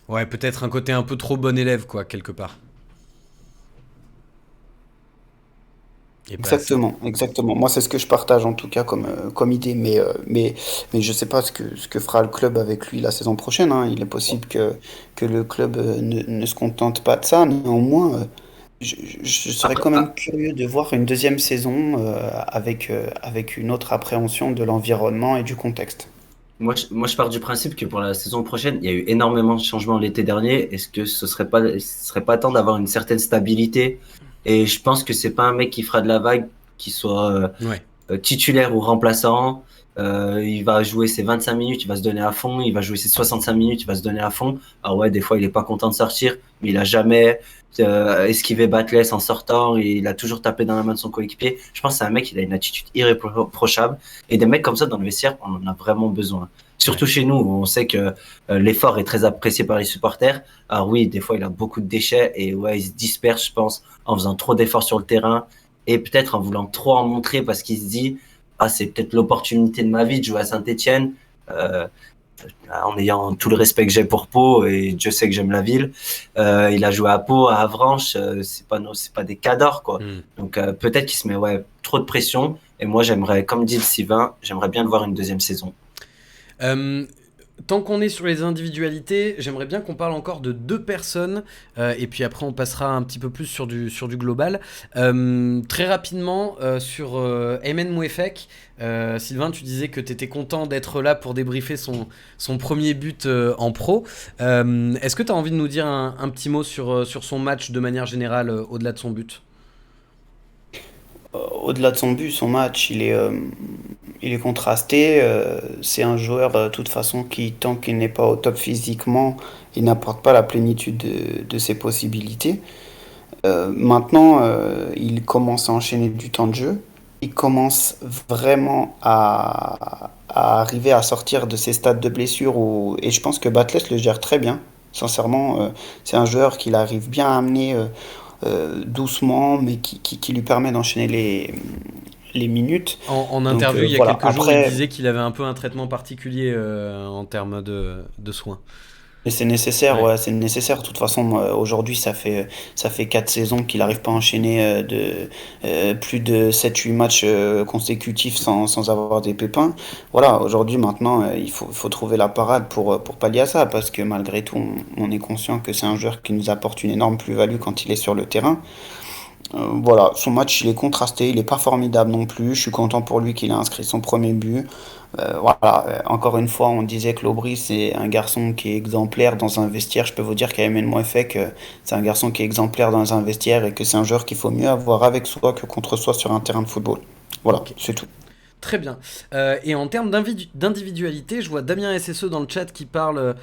Ouais, peut-être un côté un peu trop bon élève, quoi, quelque part. Et pas assez. Exactement. Moi, c'est ce que je partage en tout cas comme idée, mais je sais pas ce que fera le club avec lui la saison prochaine, hein. Il est possible que le club ne se contente pas de ça. Néanmoins, je serais Après, quand même curieux de voir une deuxième saison avec une autre appréhension de l'environnement et du contexte. moi, je pars du principe que pour la saison prochaine, il y a eu énormément de changements l'été dernier. Est-ce que ce serait pas temps d'avoir une certaine stabilité? Et je pense que c'est pas un mec qui fera de la vague, qui soit Ouais. titulaire ou remplaçant. Il va jouer ses 25 minutes, il va se donner à fond. Il va jouer ses 65 minutes, il va se donner à fond. Alors ouais, des fois, il est pas content de sortir, mais il a jamais esquivé Batles en sortant. Et il a toujours tapé dans la main de son coéquipier. Je pense que c'est un mec, il a une attitude irréprochable. Et des mecs comme ça dans le vestiaire, on en a vraiment besoin. Ouais. Surtout chez nous, où on sait que l'effort est très apprécié par les supporters. Alors oui, des fois, il a beaucoup de déchets et ouais, il se disperse, je pense, en faisant trop d'efforts sur le terrain et peut-être en voulant trop en montrer parce qu'il se dit ah, c'est peut-être l'opportunité de ma vie de jouer à Saint-Étienne, en ayant tout le respect que j'ai pour Pau et Dieu sait que j'aime la ville. Il a joué à Pau, à Avranches, c'est pas des cadors quoi. Hmm. Donc peut-être qu'il se met ouais trop de pression. Et moi j'aimerais, comme dit le Sylvain, j'aimerais bien le voir une deuxième saison. Euh, Tant qu'on est sur les individualités, j'aimerais bien qu'on parle encore de deux personnes, et puis après on passera un petit peu plus sur du global. Très rapidement, sur Aymen Mouefek, Sylvain, tu disais que tu étais content d'être là pour débriefer son premier but en pro. Est-ce que tu as envie de nous dire un petit mot sur son match de manière générale, au-delà de son but? Au-delà de son but, son match, il est contrasté. C'est un joueur, de toute façon, qui, tant qu'il n'est pas au top physiquement, il n'apporte pas la plénitude de ses possibilités. Maintenant, il commence à enchaîner du temps de jeu. Il commence vraiment à arriver à sortir de ses stades de blessure et je pense que Batles le gère très bien. Sincèrement, c'est un joueur qu'il arrive bien à amener doucement, mais qui lui permet d'enchaîner les minutes. En Donc interview, il y a voilà, quelques jours, il après, disait qu'il avait un peu un traitement particulier en termes de soins. mais c'est nécessaire, Ouais. ouais, c'est nécessaire. De toute façon, moi, aujourd'hui, ça fait 4 saisons qu'il n'arrive pas à enchaîner plus de 7-8 matchs consécutifs sans avoir des pépins. Voilà, aujourd'hui, maintenant, il faut trouver la parade pour pallier à ça, parce que malgré tout, on est conscient que c'est un joueur qui nous apporte une énorme plus-value quand il est sur le terrain. Voilà, son match il est contrasté, il est pas formidable non plus. Je suis content pour lui qu'il a inscrit son premier but. Voilà, encore une fois, on disait que Lobry c'est un garçon qui est exemplaire dans un vestiaire. Je peux vous dire qu'Aymen Moefek, c'est un garçon qui est exemplaire dans un vestiaire et que c'est un joueur qu'il faut mieux avoir avec soi que contre soi sur un terrain de football. Voilà, Ok. c'est tout. Très bien. Et en termes d'individualité, je vois Damien SSE dans le chat qui parle,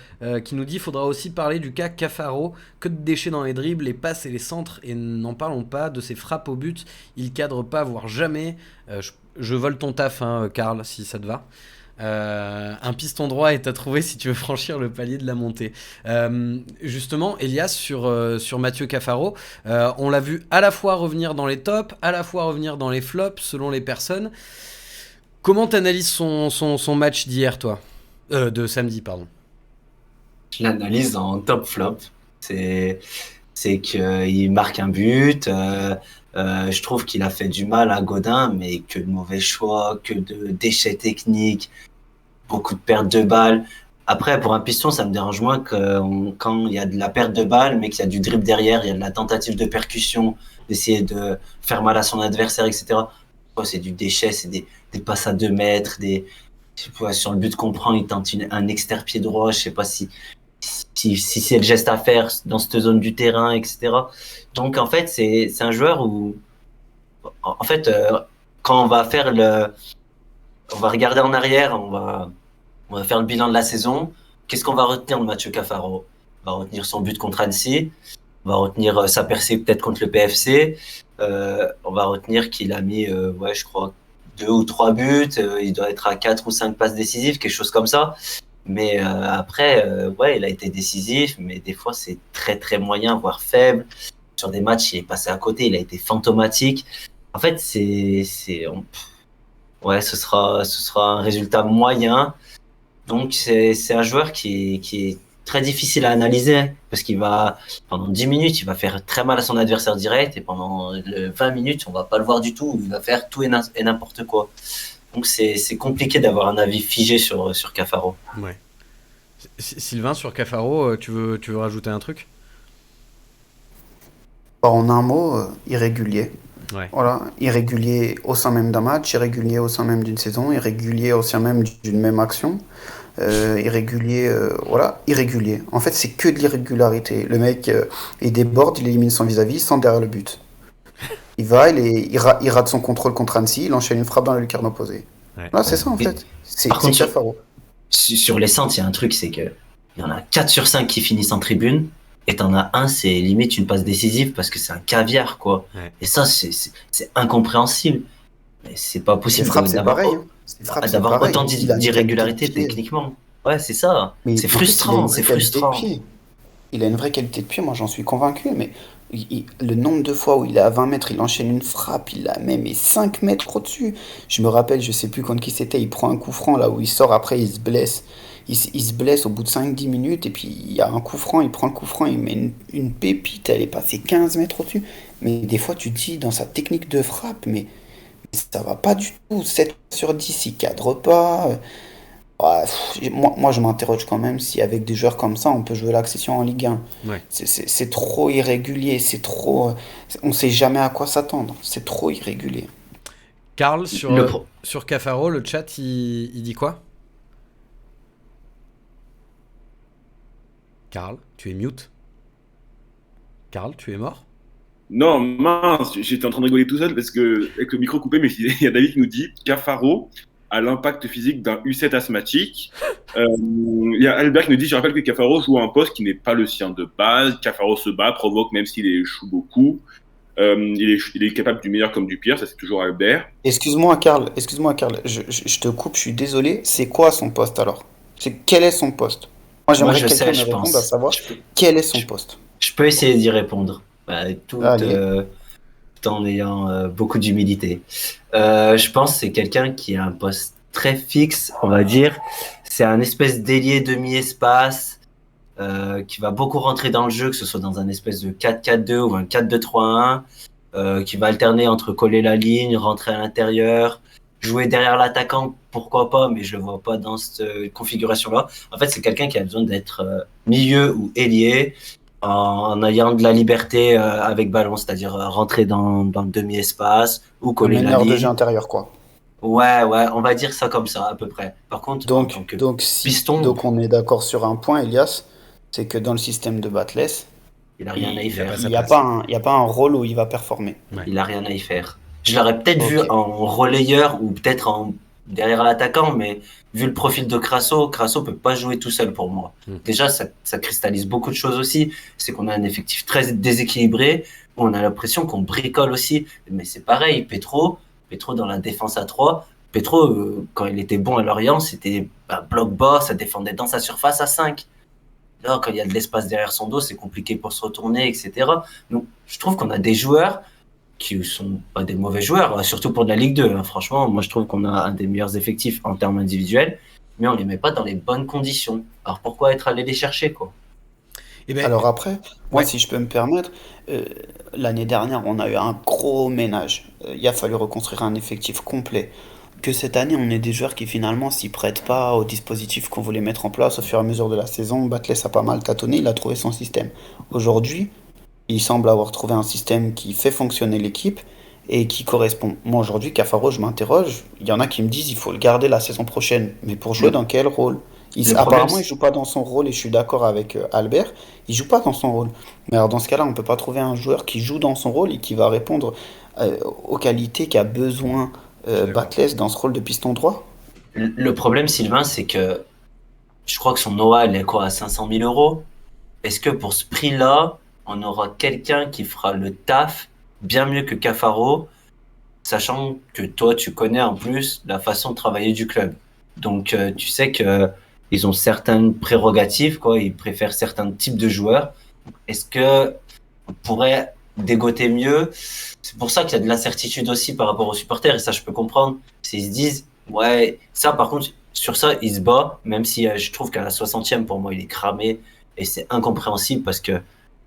qui nous dit faudra aussi parler du cas Cafaro. Que de déchets dans les dribbles, les passes et les centres. Et n'en parlons pas de ses frappes au but. Il cadre pas, voire jamais. Je vole ton taf, hein, Karl, si ça te va. Un piston droit est à trouver si tu veux franchir le palier de la montée. Justement, Elias, sur Mathieu Cafaro, on l'a vu à la fois revenir dans les tops, à la fois revenir dans les flops, selon les personnes. Comment t'analyses son match d'hier, toi? De samedi, pardon. Je l'analyse en top flop. C'est c'est qu'il marque un but. Je trouve qu'il a fait du mal à Godin, mais que de mauvais choix, que de déchets techniques, beaucoup de pertes de balles. Après, pour un piston, ça me dérange moins quand il y a de la perte de balles, mais qu'il y a du dribble derrière, il y a de la tentative de percussion, d'essayer de faire mal à son adversaire, etc. Oh, c'est du déchet, c'est des passes à 2 mètres, je sais pas, sur le but qu'on prend, il tente un exter-pied droit, je sais pas si c'est le geste à faire dans cette zone du terrain, etc. Donc, en fait, c'est un joueur où, en fait, quand on va regarder en arrière, on va faire le bilan de la saison. Qu'est-ce qu'on va retenir de Mathieu Cafaro? On va retenir son but contre Annecy. On va retenir sa percée peut-être contre le PFC. On va retenir qu'il a mis, ouais, je crois, 2 ou 3 buts. Il doit être à 4 ou 5 passes décisives, quelque chose comme ça. Mais après, ouais, il a été décisif, mais des fois, c'est très, très moyen, voire faible. Sur des matchs, il est passé à côté, il a été fantomatique. En fait, ouais, ce sera un résultat moyen. Donc, c'est un joueur qui est très difficile à analyser parce qu'il va, pendant 10 minutes, il va faire très mal à son adversaire direct et pendant 20 minutes, on va pas le voir du tout. Il va faire tout et n'importe quoi. Donc c'est compliqué d'avoir un avis figé sur Cafaro. Ouais. Sylvain, sur Cafaro, tu veux rajouter un truc? En un mot, irrégulier. Ouais. Voilà, irrégulier au sein même d'un match, irrégulier au sein même d'une saison, irrégulier au sein même d'une même action, irrégulier, voilà, irrégulier. En fait, c'est que de l'irrégularité. Le mec, il déborde, il élimine son vis-à-vis sans derrière le but. Il va, il rate son contrôle contre Annecy, il enchaîne une frappe dans la lucarne opposée. Ouais. Là, c'est ça en Mais fait. C'est par contre, Cafaro. sur les centres, il y a un truc, c'est que il y en a 4 sur 5 qui finissent en tribune, et t'en as un, c'est limite une passe décisive parce que c'est un caviar, quoi. Ouais. Et ça, c'est incompréhensible. Mais c'est pas Ses possible frappes, c'est d'avoir pareil. Hein. Ses frappes, c'est d'avoir pareil. autant Il a une d'irrégularité qualité de pied. techniquement. Ouais, c'est ça. Mais C'est en fait, il a frustrant, une c'est vraie qualité de frustrant. pied. Il a une vraie qualité de pied, moi j'en suis convaincu, mais le nombre de fois où il est à 20 mètres, il enchaîne une frappe, il la met mais 5 mètres au-dessus. Je me rappelle, je sais plus contre qui c'était, il prend un coup franc là où il sort, après il se blesse. Il se blesse au bout de 5-10 minutes, et puis il y a un coup franc, il prend le coup franc, il met une pépite, elle est passée 15 mètres au-dessus. Mais des fois tu te dis, dans sa technique de frappe, mais ça va pas du tout. 7 sur 10, il cadre pas. Ouais, moi, je m'interroge quand même si avec des joueurs comme ça, on peut jouer l'accession en Ligue 1. Ouais. C'est trop irrégulier, c'est trop. On sait jamais à quoi s'attendre. C'est trop irrégulier. Karl, Le pro- sur Cafaro, le chat, il dit quoi? Karl, tu es mute. Karl, tu es mort? Non, mince, j'étais en train de rigoler tout seul parce que, avec le micro coupé, mais il y a David qui nous dit Cafaro a l'impact physique d'un U7 asthmatique. Il y a Albert qui nous dit je rappelle que Cafaro joue à un poste qui n'est pas le sien de base. Cafaro se bat, provoque même s'il échoue beaucoup. Il est capable du meilleur comme du pire, ça c'est toujours Albert. Excuse-moi, Karl. Je te coupe, je suis désolé. C'est quoi son poste alors? Quel est son poste? Moi, Moi, j'aimerais je que quelqu'un sais, me je réponde à pense. savoir Je peux, quel est son je- poste. je peux essayer d'y répondre. Allez. Tout en ayant beaucoup d'humilité. Je pense que c'est quelqu'un qui a un poste très fixe, on va dire. C'est un espèce d'ailier demi-espace qui va beaucoup rentrer dans le jeu, que ce soit dans un espèce de 4-4-2 ou un 4-2-3-1, qui va alterner entre coller la ligne, rentrer à l'intérieur, jouer derrière l'attaquant, pourquoi pas, mais je le vois pas dans cette configuration-là. En fait, c'est quelqu'un qui a besoin d'être milieu ou ailier, en ayant de la liberté avec ballon, c'est-à-dire rentrer dans le demi-espace ou Un coller la meneur de jeu ligne. intérieur, quoi. Ouais, on va dire ça comme ça, à peu près. Par contre, en tant que piston, Donc on est d'accord sur un point, Elias, c'est que dans le système de Batless, il a rien à y il a faire. pas il sa n'y a place. il y a pas un rôle où il va performer. Ouais. Il a rien à y faire. Je l'aurais peut-être vu Ok. en relayeur ou peut-être derrière l'attaquant, mais vu le profil de Crasso peut pas jouer tout seul pour moi. Mm. Déjà, ça cristallise beaucoup de choses aussi. C'est qu'on a un effectif très déséquilibré, où on a l'impression qu'on bricole aussi. Mais c'est pareil, Petro dans la défense à 3, Petro, quand il était bon à Lorient, c'était bloc bas, ça défendait dans sa surface à 5. Là, quand il y a de l'espace derrière son dos, c'est compliqué pour se retourner, etc. Donc, je trouve qu'on a des joueurs qui sont pas des mauvais joueurs, surtout pour de la Ligue 2. Hein. Franchement, moi, je trouve qu'on a un des meilleurs effectifs en termes individuels, mais on les met pas dans les bonnes conditions. Alors, pourquoi être allé les chercher, quoi? Eh ben, Alors après, moi, ouais. si je peux me permettre, l'année dernière, on a eu un gros ménage. Il a fallu reconstruire un effectif complet. Que cette année, on ait des joueurs qui finalement s'y prêtent pas au dispositif qu'on voulait mettre en place au fur et à mesure de la saison. Batless a pas mal tâtonné, il a trouvé son système. Aujourd'hui, il semble avoir trouvé un système qui fait fonctionner l'équipe et qui correspond. Moi, aujourd'hui, Cafaro, je m'interroge. Il y en a qui me disent il faut le garder la saison prochaine. Mais pour jouer dans quel rôle? Le problème, Apparemment, il joue pas dans son rôle et je suis d'accord avec Albert. Il joue pas dans son rôle. Mais alors, dans ce cas-là, on peut pas trouver un joueur qui joue dans son rôle et qui va répondre aux qualités qu'a besoin d'accord. Batless dans ce rôle de piston droit. le problème, Sylvain, c'est que je crois que son OA, elle est quoi, à 500 000 euros? Est-ce que pour ce prix-là, on aura quelqu'un qui fera le taf bien mieux que Cafaro, sachant que toi, tu connais en plus la façon de travailler du club. Donc, tu sais que ils ont certaines prérogatives, quoi. Ils préfèrent certains types de joueurs. Est-ce que on pourrait dégoter mieux? C'est pour ça qu'il y a de l'incertitude aussi par rapport aux supporters, et ça, je peux comprendre. Ils se disent, ouais, ça, par contre, sur ça, il se bat, même si je trouve qu'à la 60e, pour moi, il est cramé et c'est incompréhensible parce que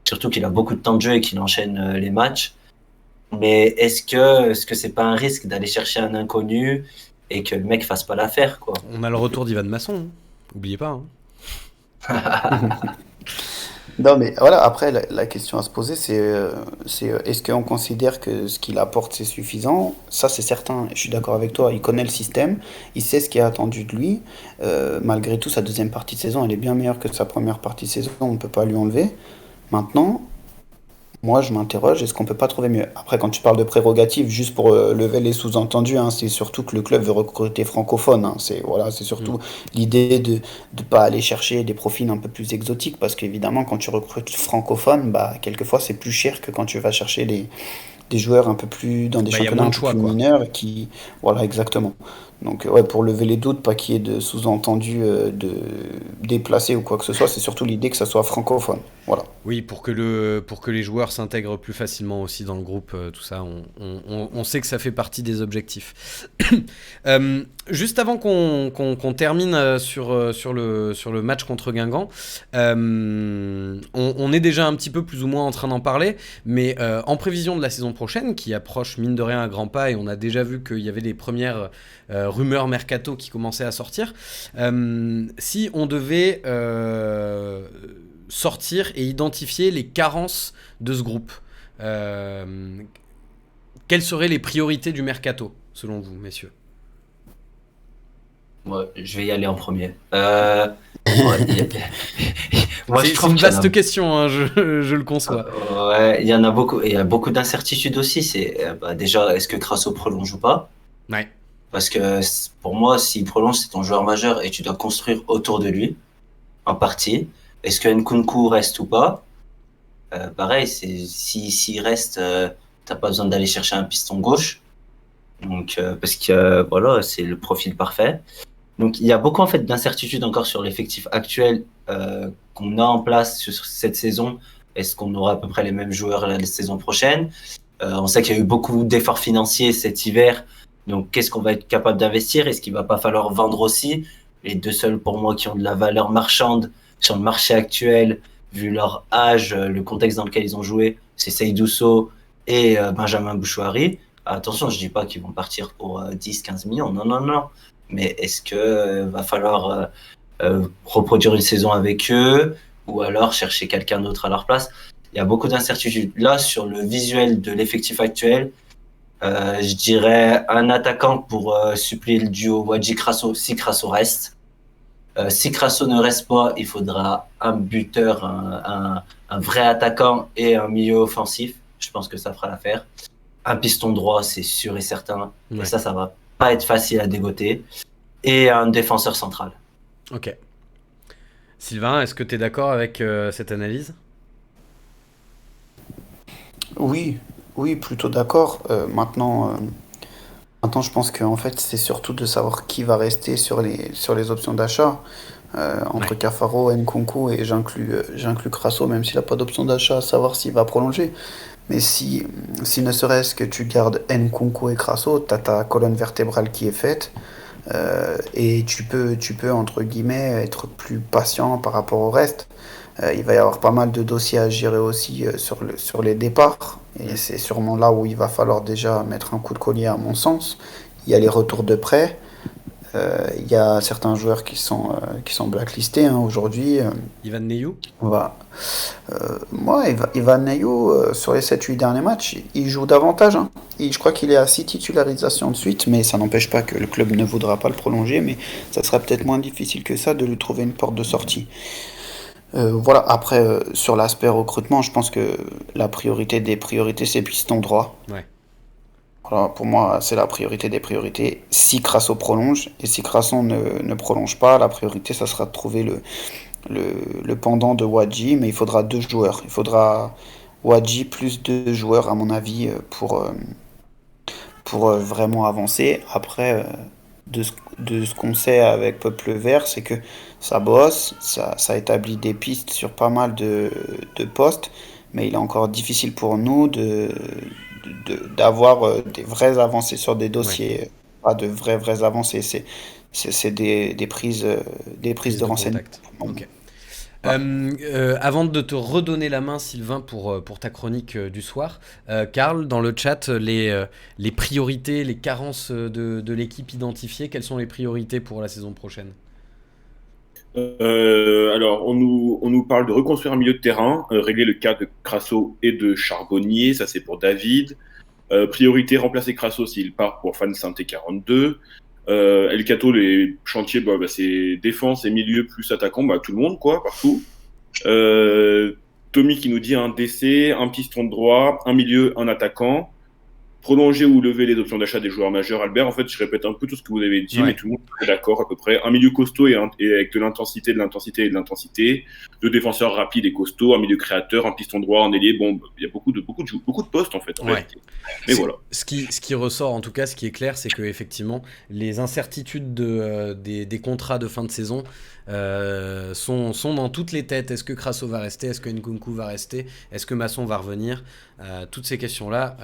surtout qu'il a beaucoup de temps de jeu et qu'il enchaîne les matchs. Mais est-ce que c'est pas un risque d'aller chercher un inconnu et que le mec fasse pas l'affaire, quoi? On a le retour d'Ivan Masson, hein. Oubliez pas. Non, mais voilà, après, la question à se poser, est-ce qu'on considère que ce qu'il apporte, c'est suffisant? Ça, c'est certain, je suis d'accord avec toi, il connaît le système, il sait ce qui est attendu de lui. Malgré tout, sa deuxième partie de saison, elle est bien meilleure que sa première partie de saison, on ne peut pas lui enlever. Maintenant, moi, je m'interroge, est-ce qu'on peut pas trouver mieux? Après, quand tu parles de prérogatives, juste pour lever les sous-entendus, hein, c'est surtout que le club veut recruter francophone, hein. C'est surtout l'idée de ne pas aller chercher des profils un peu plus exotiques, parce qu'évidemment, quand tu recrutes francophone, bah, quelquefois, c'est plus cher que quand tu vas chercher des joueurs un peu plus dans des Bah, y a championnats moins un de peu choix, plus quoi. mineurs voilà, exactement. Donc, ouais, pour lever les doutes, pas qu'il y ait de sous-entendus de déplacés ou quoi que ce soit, c'est surtout l'idée que ça soit francophone. Voilà. Oui, pour que les joueurs s'intègrent plus facilement aussi dans le groupe, tout ça, on sait que ça fait partie des objectifs. Juste avant qu'on termine sur le match contre Guingamp, on est déjà un petit peu plus ou moins en train d'en parler, mais en prévision de la saison prochaine, qui approche mine de rien à grands pas, et on a déjà vu qu'il y avait les premières rumeurs mercato qui commençaient à sortir, si on devait sortir et identifier les carences de ce groupe, quelles seraient les priorités du mercato, selon vous, messieurs? Ouais, je vais y aller en premier. Moi, je C'est trouve une qu'il y en a vaste question, hein, je le conçois. Ouais, il y en a beaucoup. Et il y a beaucoup d'incertitudes aussi. C'est déjà, est-ce que Crasso prolonge ou pas? Ouais. Parce que pour moi, s'il prolonge, c'est ton joueur majeur et tu dois construire autour de lui, en partie. Est-ce que Nkunku reste ou pas? Pareil, s'il reste, t'as pas besoin d'aller chercher un piston gauche. Donc, parce que voilà, c'est le profil parfait. Donc, il y a beaucoup en fait d'incertitudes encore sur l'effectif actuel qu'on a en place sur cette saison. Est-ce qu'on aura à peu près les mêmes joueurs la saison prochaine? On sait qu'il y a eu beaucoup d'efforts financiers cet hiver. Donc, qu'est-ce qu'on va être capable d'investir? Est-ce qu'il va pas falloir vendre aussi? Les deux seuls pour moi qui ont de la valeur marchande sur le marché actuel, vu leur âge, le contexte dans lequel ils ont joué, c'est Seydou Sow et Benjamin Bouchouari. Attention, je dis pas qu'ils vont partir pour 10-15 millions. Non, non, non. Mais est-ce que va falloir reproduire une saison avec eux ou alors chercher quelqu'un d'autre à leur place? Il y a beaucoup d'incertitudes. Là, sur le visuel de l'effectif actuel, je dirais un attaquant pour suppléer le duo Wadji-Crasso si Crasso reste. Si Crasso ne reste pas, il faudra un buteur, un vrai attaquant et un milieu offensif. Je pense que ça fera l'affaire. Un piston droit, c'est sûr et certain. Ouais. Et ça va pas être facile à dégoter. Et un défenseur central. Ok. Sylvain, est-ce que tu es d'accord avec cette analyse? Oui, oui, plutôt d'accord. Maintenant, je pense qu'en fait, c'est surtout de savoir qui va rester sur les options d'achat. Entre Ouais. Cafaro, Nkunku et j'inclus Crasso, même s'il n'a pas d'option d'achat, à savoir s'il va prolonger. Mais si ne serait-ce que tu gardes Nkunku et Crasso, tu as ta colonne vertébrale qui est faite. Et tu peux, entre guillemets, être plus patient par rapport au reste. Il va y avoir pas mal de dossiers à gérer aussi sur les départs. Et c'est sûrement là où il va falloir déjà mettre un coup de collier, à mon sens. Il y a les retours de prêt. Il y a certains joueurs qui sont blacklistés, hein, aujourd'hui. Ivan Neyou? On va, Moi, Ivan Neyou, sur les 7-8 derniers matchs, il joue davantage, hein. Je crois qu'il est à 6 titularisations de suite, mais ça n'empêche pas que le club ne voudra pas le prolonger, mais ça sera peut-être moins difficile que ça de lui trouver une porte de sortie. Voilà, après, sur l'aspect recrutement, je pense que la priorité des priorités, c'est piston droit. Ouais. Voilà, pour moi, c'est la priorité des priorités. Si Crasso prolonge, et si Crasso ne prolonge pas, la priorité, ça sera de trouver le pendant de Wadji, mais il faudra 2 joueurs. Il faudra Wadji plus 2 joueurs, à mon avis, pour vraiment avancer. Après, de ce qu'on sait avec Peuple Vert, c'est que ça bosse, ça établit des pistes sur pas mal de postes, mais il est encore difficile pour nous d'avoir des vraies avancées sur des Ouais. dossiers, pas de vraies avancées. c'est des prises de renseignement. contact. Ok. Avant de te redonner la main, Sylvain, pour ta chronique du soir, Karl, dans le chat, les priorités, les carences de l'équipe identifiées, quelles sont les priorités pour la saison prochaine? Alors, on nous parle de reconstruire un milieu de terrain, régler le cas de Crasso et de Charbonnier, ça c'est pour David. Priorité, remplacer Crasso s'il part pour Fan Santé 42. El Cato, les chantiers, c'est défense et milieu plus attaquant, tout le monde, quoi, partout. Tommy qui nous dit un DC, un piston de droit, un milieu, un attaquant. Prolonger ou lever les options d'achat des joueurs majeurs. Albert, en fait, je répète un peu tout ce que vous avez dit, mais tout le monde est d'accord à peu près. Un milieu costaud et avec de l'intensité, et de l'intensité. Deux défenseurs rapides et costauds, un milieu créateur, un piston droit, un ailier. Bon, il y a beaucoup de postes en fait. Réalité. Mais voilà. Ce qui ressort, en tout cas, ce qui est clair, c'est que effectivement, les incertitudes des contrats de fin de saison sont dans toutes les têtes. Est-ce que Crasso va rester? Est-ce que Nkunku va rester? Est-ce que Masson va revenir? Toutes ces questions-là,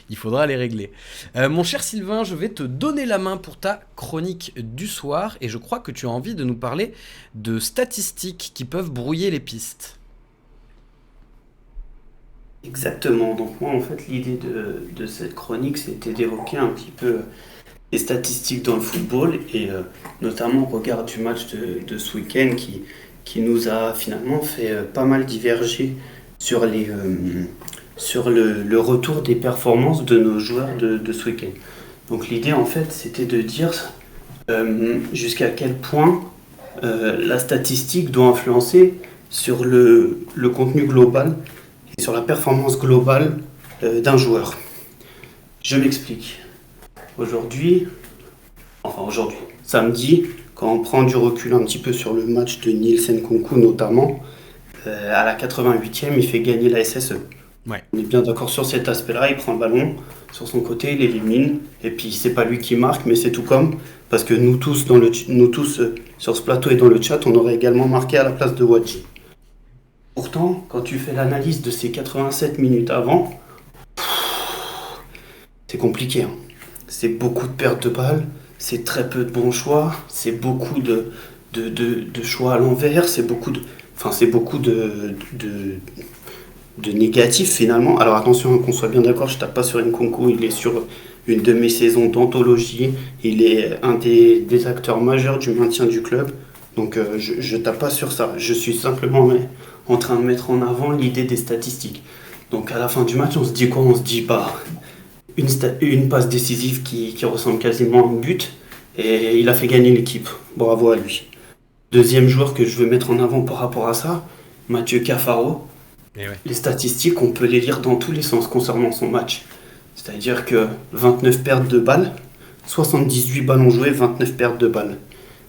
il faudra les régler. Mon cher Sylvain, je vais te donner la main pour ta chronique du soir et je crois que tu as envie de nous parler de statistiques qui peuvent brouiller les pistes. Exactement. Donc moi, en fait, l'idée de cette chronique, c'était d'évoquer un petit peu les statistiques dans le football et notamment au regard du match de ce week-end qui nous a finalement fait pas mal diverger sur le retour des performances de nos joueurs de ce week-end. Donc l'idée, en fait, c'était de dire jusqu'à quel point la statistique doit influencer sur le contenu global et sur la performance globale d'un joueur. Je m'explique. Aujourd'hui, samedi, quand on prend du recul un petit peu sur le match de Nielsen Nkunku notamment, à la 88e, il fait gagner la SSE. Ouais. On est bien d'accord sur cet aspect-là, il prend le ballon sur son côté, il élimine, et puis c'est pas lui qui marque, mais c'est tout comme, parce que nous tous sur ce plateau et dans le chat, on aurait également marqué à la place de Wadji. Pourtant, quand tu fais l'analyse de ces 87 minutes avant, c'est compliqué. Hein. C'est beaucoup de pertes de balles, c'est très peu de bons choix, c'est beaucoup de choix à l'envers, c'est beaucoup de négatifs finalement. Alors attention, qu'on soit bien d'accord, je tape pas sur Nkunku, il est sur une de mes saisons d'anthologie, il est un des acteurs majeurs du maintien du club, donc je tape pas sur ça, je suis simplement en train de mettre en avant l'idée des statistiques. Donc à la fin du match, on se dit quoi? On se dit une passe décisive qui ressemble quasiment à un but, et il a fait gagner l'équipe, bravo à lui. Deuxième joueur que je veux mettre en avant par rapport à ça, Mathieu Cafaro. Et ouais. Les statistiques, on peut les lire dans tous les sens concernant son match. C'est-à-dire que 29 pertes de balles, 78 ballons joués, 29 pertes de balles.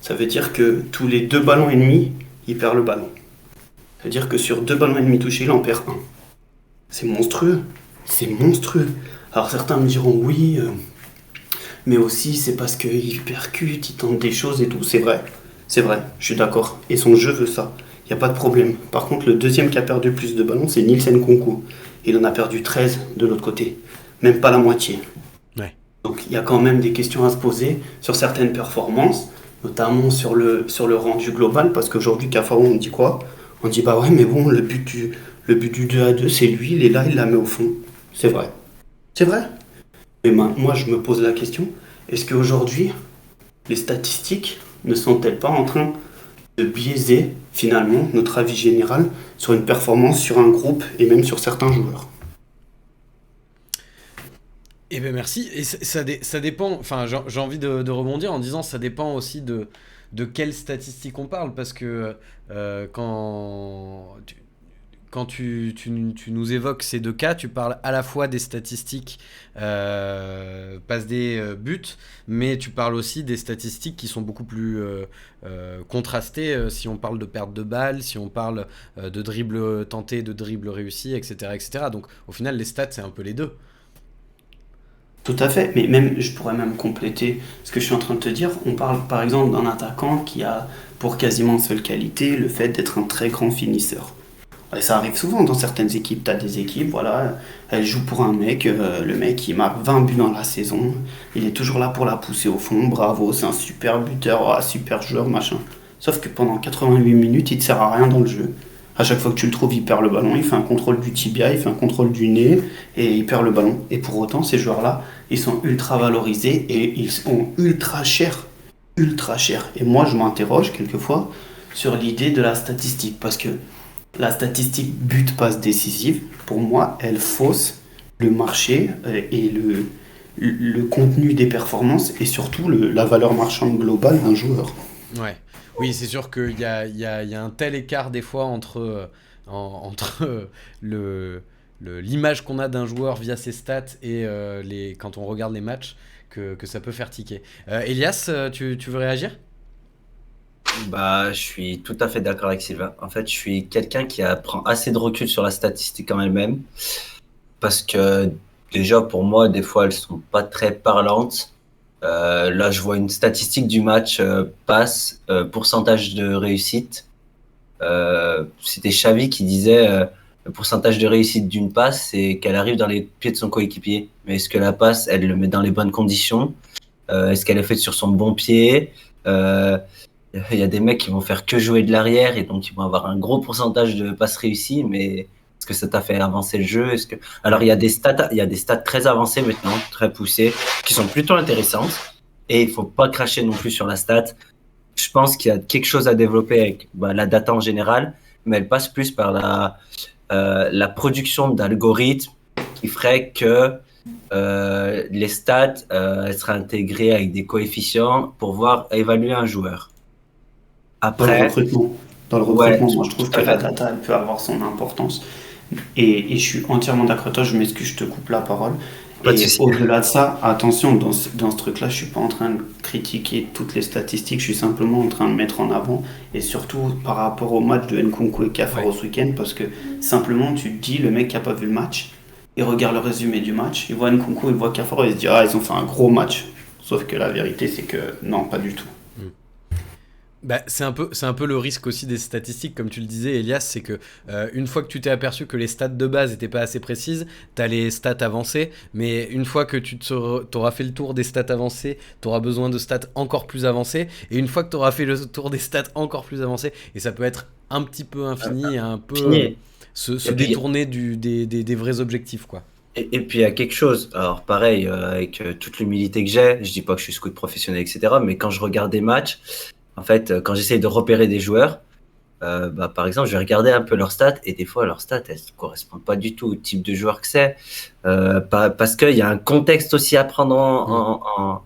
Ça veut dire que tous les 2 ballons et demi, il perd le ballon. C'est-à-dire que sur 2 ballons et demi touchés, il en perd 1. C'est monstrueux. C'est monstrueux. Alors certains me diront oui, mais aussi c'est parce qu'il percute, il tente des choses et tout. C'est vrai, je suis d'accord. Et son jeu veut ça. Il n'y a pas de problème. Par contre, le deuxième qui a perdu plus de ballons, c'est Nielsen Nkunku. Il en a perdu 13 de l'autre côté. Même pas la moitié. Ouais. Donc il y a quand même des questions à se poser sur certaines performances, notamment sur le rendu global, parce qu'aujourd'hui, Cafaro, on dit quoi? On dit bah ouais, mais bon, le but du 2-2, c'est lui, il est là, il la met au fond. C'est vrai. C'est vrai. Mais moi, je me pose la question, est-ce qu'aujourd'hui, les statistiques ne sont-elles pas en train de biaiser finalement notre avis général sur une performance, sur un groupe et même sur certains joueurs? Eh bien merci, et ça dépend, enfin j'ai envie de rebondir en disant ça dépend aussi de quelles statistiques on parle, parce que quand tu nous évoques ces deux cas, tu parles à la fois des statistiques passe des buts, mais tu parles aussi des statistiques qui sont beaucoup plus contrastées, si on parle de perte de balles, si on parle de dribble tenté, de dribble réussi, etc., etc. Donc au final les stats c'est un peu les deux. Tout à fait, mais même, je pourrais même compléter ce que je suis en train de te dire. On parle par exemple d'un attaquant qui a pour quasiment seule qualité le fait d'être un très grand finisseur. Et ça arrive souvent dans certaines équipes. Tu as des équipes, voilà, elles jouent pour un mec, le mec il marque 20 buts dans la saison, il est toujours là pour la pousser au fond, bravo, c'est un super buteur, oh, super joueur, machin. Sauf que pendant 88 minutes, il te sert à rien dans le jeu. À chaque fois que tu le trouves, il perd le ballon, il fait un contrôle du tibia, il fait un contrôle du nez, et il perd le ballon. Et pour autant, ces joueurs-là, ils sont ultra valorisés et ils sont ultra chers. Ultra chers. Et moi, je m'interroge quelquefois sur l'idée de la statistique, parce que la statistique but-passe décisive, pour moi, elle fausse le marché et le contenu des performances et surtout la valeur marchande globale d'un joueur. Ouais. Oui, c'est sûr qu'il y a un tel écart des fois entre l'image qu'on a d'un joueur via ses stats et quand on regarde les matchs que ça peut faire tiquer. Elias, tu veux réagir ? Bah, je suis tout à fait d'accord avec Sylvain. En fait, je suis quelqu'un qui prend assez de recul sur la statistique en elle-même. Parce que déjà, pour moi, des fois, elles sont pas très parlantes. Là, je vois une statistique du match passe, pourcentage de réussite. C'était Xavi qui disait le pourcentage de réussite d'une passe, c'est qu'elle arrive dans les pieds de son coéquipier. Mais est-ce que la passe, elle le met dans les bonnes conditions? Est-ce qu'elle est faite sur son bon pied? Il y a des mecs qui vont faire que jouer de l'arrière et donc ils vont avoir un gros pourcentage de passes réussies, mais est-ce que ça t'a fait avancer le jeu? Alors il y a des stats très avancées maintenant, très poussées, qui sont plutôt intéressantes et il faut pas cracher non plus sur la stat. Je pense qu'il y a quelque chose à développer avec la data en général, mais elle passe plus par la production d'algorithmes qui ferait que les stats elles seraient intégrées avec des coefficients pour évaluer un joueur. Après, Dans le recrutement, moi je trouve que la data elle peut avoir son importance. Et je suis entièrement d'accord avec toi, je m'excuse, je te coupe la parole. Et au-delà de ça, attention, dans ce truc-là, je suis pas en train de critiquer toutes les statistiques, je suis simplement en train de mettre en avant, et surtout par rapport au match de Nkunku et Cafaro ce week-end, parce que simplement tu te dis, le mec qui a pas vu le match, il regarde le résumé du match, il voit Nkunku, il voit Cafaro, il se dit, ah, ils ont fait un gros match. Sauf que la vérité, c'est que non, pas du tout. Bah, c'est un peu le risque aussi des statistiques, comme tu le disais, Elias, c'est que une fois que tu t'es aperçu que les stats de base n'étaient pas assez précises, tu as les stats avancées, mais une fois que tu auras fait le tour des stats avancées, tu auras besoin de stats encore plus avancées, et une fois que tu auras fait le tour des stats encore plus avancées, et ça peut être un petit peu infini, et un peu se détourner des vrais objectifs, quoi. Et puis il y a quelque chose, alors pareil, avec toute l'humilité que je dis pas que je suis scout professionnel, etc., mais quand je regarde des matchs, en fait, quand j'essaye de repérer des joueurs, par exemple, je vais regarder un peu leurs stats, et des fois, leurs stats, elles ne correspondent pas du tout au type de joueur que c'est, parce qu'il y a un contexte aussi à prendre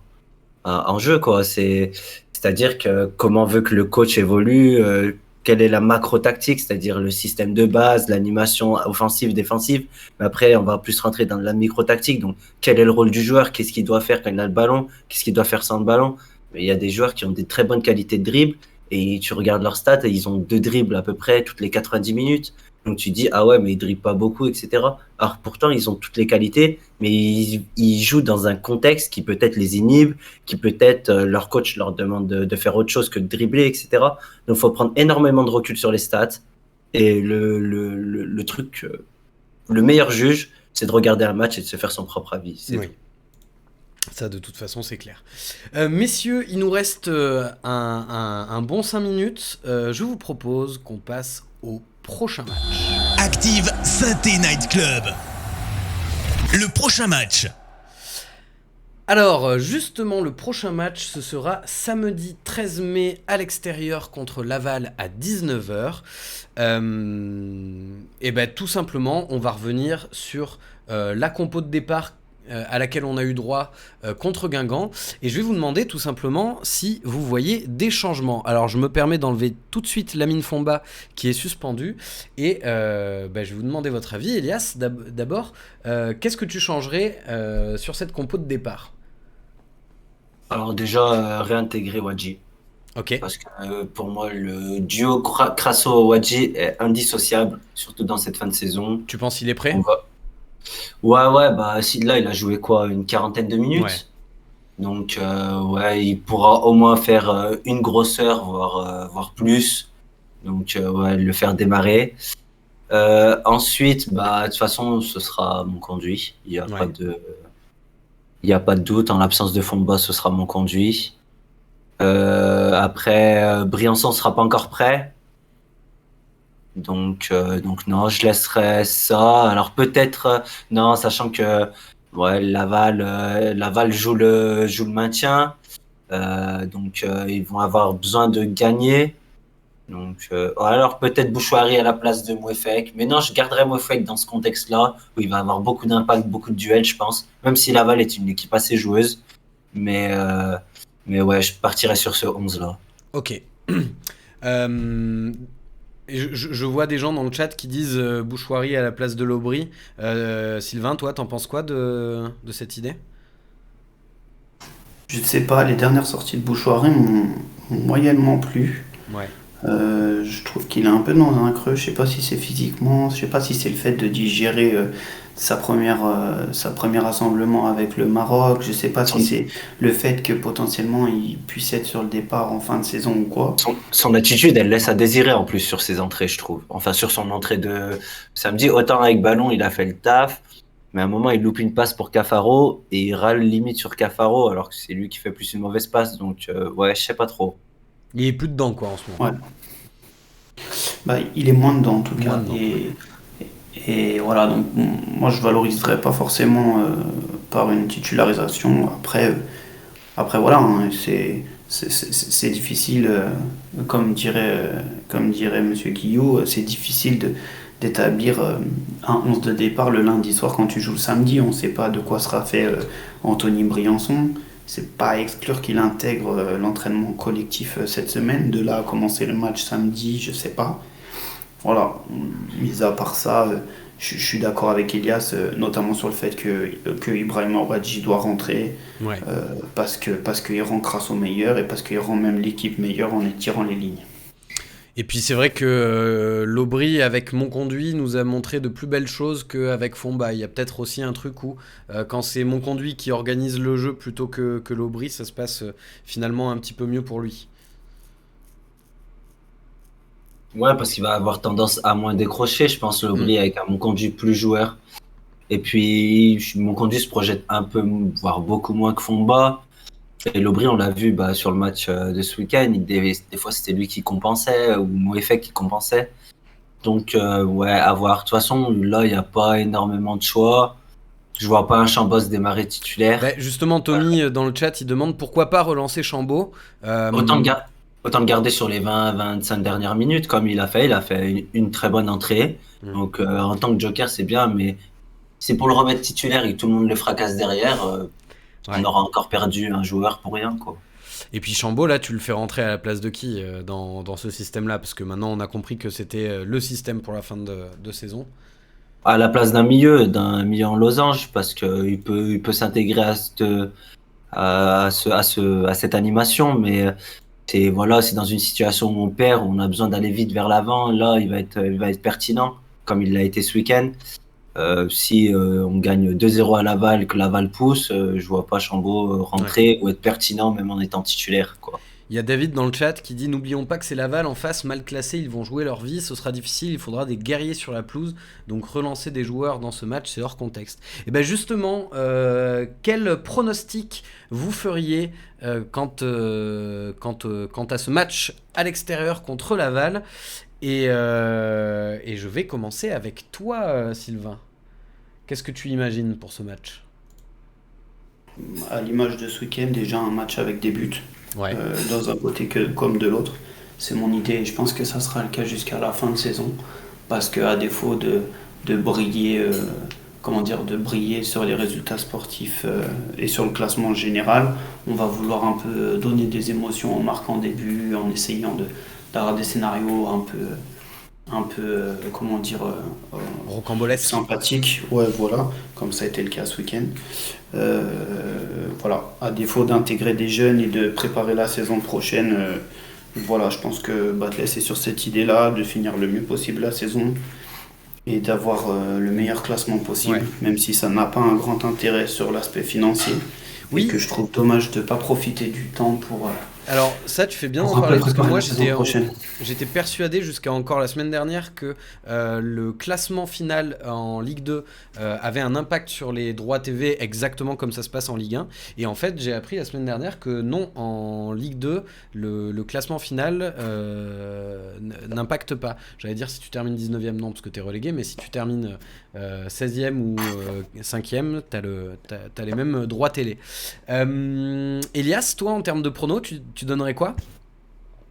en jeu, quoi. C'est-à-dire que comment veut que le coach évolue, quelle est la macro-tactique, c'est-à-dire le système de base, l'animation offensive, défensive. Mais après, on va plus rentrer dans la micro-tactique, donc quel est le rôle du joueur, qu'est-ce qu'il doit faire quand il a le ballon, qu'est-ce qu'il doit faire sans le ballon. Il y a des joueurs qui ont des très bonnes qualités de dribble et tu regardes leurs stats et ils ont 2 dribbles à peu près toutes les 90 minutes. Donc tu dis, ah ouais, mais ils dribblent pas beaucoup, etc. Alors pourtant, ils ont toutes les qualités, mais ils jouent dans un contexte qui peut-être les inhibe, qui peut-être leur coach leur demande de faire autre chose que de dribbler, etc. Donc il faut prendre énormément de recul sur les stats. Et le truc, le meilleur juge, c'est de regarder un match et de se faire son propre avis. C'est tout. Ça, de toute façon, c'est clair. Messieurs, il nous reste un bon 5 minutes. Je vous propose qu'on passe au prochain match. Active Saint-Étienne Night Club. Le prochain match. Alors, justement, le prochain match, ce sera samedi 13 mai à l'extérieur contre Laval à 19h. Et ben, tout simplement, on va revenir sur la compo de départ à laquelle on a eu droit contre Guingamp, et je vais vous demander tout simplement si vous voyez des changements. Alors je me permets d'enlever tout de suite Lamine Fomba qui est suspendu, et je vais vous demander votre avis. Elias, d'abord, qu'est-ce que tu changerais sur cette compo de départ? Alors déjà, réintégrer Wadji. Ok. Parce que pour moi, le duo Crasso-Wadji est indissociable, surtout dans cette fin de saison. Tu penses qu'il est prêt? Ouais, là, il a joué quoi, une 40aine de minutes. Ouais. Donc, il pourra au moins faire une grosse heure, voire plus. Donc, le faire démarrer. Ensuite, de toute façon, ce sera mon conduit. Il n'y a Ouais. pas de doute. En l'absence de Fomba, ce sera mon conduit. Après, Briançon ne sera pas encore prêt. Donc non, je laisserai ça. Alors peut-être, non, sachant que ouais, Laval joue le maintien. Ils vont avoir besoin de gagner. Alors peut-être Bouchouari à la place de Mouefek. Mais non, je garderai Mouefek dans ce contexte-là, où il va avoir beaucoup d'impact, beaucoup de duels, je pense. Même si Laval est une équipe assez joueuse. Mais ouais, je partirai sur ce 11-là. Ok. Et je vois des gens dans le chat qui disent Bouchouari à la place de l'Aubry. Sylvain, toi, t'en penses quoi de cette idée? Je ne sais pas, les dernières sorties de Bouchoirin m'ont moyennement plu. Ouais. Je trouve qu'il est un peu dans un creux. Je sais pas si c'est physiquement, je sais pas si c'est le fait de digérer sa premier rassemblement avec le Maroc. Je sais pas si c'est le fait que potentiellement il puisse être sur le départ en fin de saison ou quoi. Son attitude, elle laisse à désirer en plus sur ses entrées, je trouve. Enfin, sur son entrée de samedi, autant avec ballon, il a fait le taf. Mais à un moment, il loupe une passe pour Cafaro et il râle limite sur Cafaro alors que c'est lui qui fait plus une mauvaise passe. Donc, ouais, je sais pas trop. Il est plus dedans, quoi, en ce moment. Ouais. Il est moins dedans en tout Moins cas. dedans, Et voilà, donc moi je valoriserais pas forcément par une titularisation. Après voilà, hein, c'est difficile, comme dirait Monsieur Guillot, c'est difficile d'établir un 11 de départ le lundi soir quand tu joues le samedi. On ne sait pas de quoi sera fait Anthony Briançon. C'est pas à exclure qu'il intègre l'entraînement collectif cette semaine. De là à commencer le match samedi, je sais pas. Voilà, mis à part ça, je suis d'accord avec Elias, notamment sur le fait que Ibrahim Wadji doit rentrer Ouais. parce qu'il rend grâce au meilleur et parce qu'il rend même l'équipe meilleure en étirant les lignes. Et puis c'est vrai que l'Aubry avec Monconduit nous a montré de plus belles choses qu'avec Fomba. Il y a peut-être aussi un truc où quand c'est Monconduit qui organise le jeu plutôt que l'Aubry, ça se passe finalement un petit peu mieux pour lui. Ouais, parce qu'il va avoir tendance à moins décrocher, je pense, l'Aubry avec un Monconduit plus joueur. Et puis, Monconduit se projette un peu, voire beaucoup moins que Fomba. Et l'Aubry, on l'a vu sur le match de ce week-end, des fois c'était lui qui compensait ou Moefek qui compensait. Donc, ouais, à voir. De toute façon, là, il n'y a pas énormément de choix. Je vois pas un Chambos démarrer titulaire. Bah, justement, Tommy, dans le chat, il demande pourquoi pas relancer Chambaud. Autant le garder sur les 20-25 dernières minutes, comme il a fait. Il a fait une très bonne entrée. Donc, en tant que joker, c'est bien, mais c'est pour le remettre titulaire et que tout le monde le fracasse derrière. On aura encore perdu un joueur pour rien, quoi. Et puis Chambaud, là, tu le fais rentrer à la place de qui dans ce système-là? Parce que maintenant, on a compris que c'était le système pour la fin de saison. À la place d'un milieu en losange, parce qu'il peut s'intégrer à cette animation, mais c'est dans une situation où on perd, où on a besoin d'aller vite vers l'avant. Là, il va être pertinent, comme il l'a été ce week-end. Si on gagne 2-0 à Laval, que Laval pousse, je vois pas Chambaud rentrer ou être pertinent même en étant titulaire, quoi. Il y a David dans le chat qui dit « N'oublions pas que c'est Laval en face, mal classé, ils vont jouer leur vie, ce sera difficile, il faudra des guerriers sur la pelouse, donc relancer des joueurs dans ce match, c'est hors contexte. » Et bien justement, quel pronostic vous feriez quant à ce match à l'extérieur contre Laval? Et je vais commencer avec toi, Sylvain. Qu'est-ce que tu imagines pour ce match? À l'image de ce week-end, déjà un match avec des buts, Ouais. dans un côté comme de l'autre. C'est mon idée et je pense que ça sera le cas jusqu'à la fin de saison. Parce qu'à défaut de briller, de briller sur les résultats sportifs et sur le classement général, on va vouloir un peu donner des émotions en marquant des buts, en essayant d'avoir des scénarios un peu Rocambolesque. sympathique, ouais, voilà, comme ça a été le cas ce week-end. Voilà, à défaut d'intégrer des jeunes et de préparer la saison prochaine, voilà, je pense que Batles est sur cette idée-là, de finir le mieux possible la saison et d'avoir le meilleur classement possible, même si ça n'a pas un grand intérêt sur l'aspect financier. Oui. Et que je trouve dommage de ne pas profiter du temps Alors ça, tu fais bien d'en Pour parler parce que préparer moi la saison prochaine. j'étais persuadé jusqu'à encore la semaine dernière que le classement final en Ligue 2 avait un impact sur les droits TV exactement comme ça se passe en Ligue 1. Et en fait, j'ai appris la semaine dernière que non, en Ligue 2, le classement final n'impacte pas. J'allais dire si tu termines 19e, non, parce que tu es relégué, mais si tu termines 16e ou 5e, t'as les mêmes droits télé. Elias, toi, en termes de pronos, tu donnerais quoi?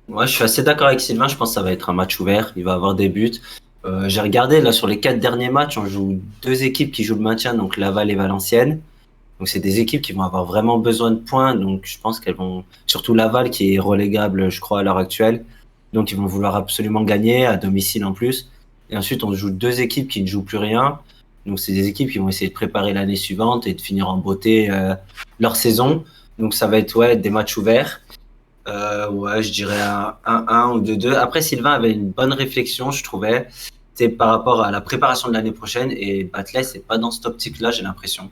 Ouais, je suis assez d'accord avec Sylvain. Je pense que ça va être un match ouvert. Il va avoir des buts. J'ai regardé là sur les 4 derniers matchs, on joue deux équipes qui jouent le maintien, donc Laval et Valenciennes. Donc c'est des équipes qui vont avoir vraiment besoin de points. Donc je pense qu'elles vont, surtout Laval qui est relégable, je crois à l'heure actuelle. Donc ils vont vouloir absolument gagner à domicile en plus. Et ensuite on joue deux équipes qui ne jouent plus rien. Donc c'est des équipes qui vont essayer de préparer l'année suivante et de finir en beauté leur saison. Donc ça va être ouais des matchs ouverts. Ouais, je dirais un 1 ou 2-2. Après, Sylvain avait une bonne réflexion, je trouvais. C'est par rapport à la préparation de l'année prochaine. Et Batles, c'est pas dans cette optique-là, j'ai l'impression.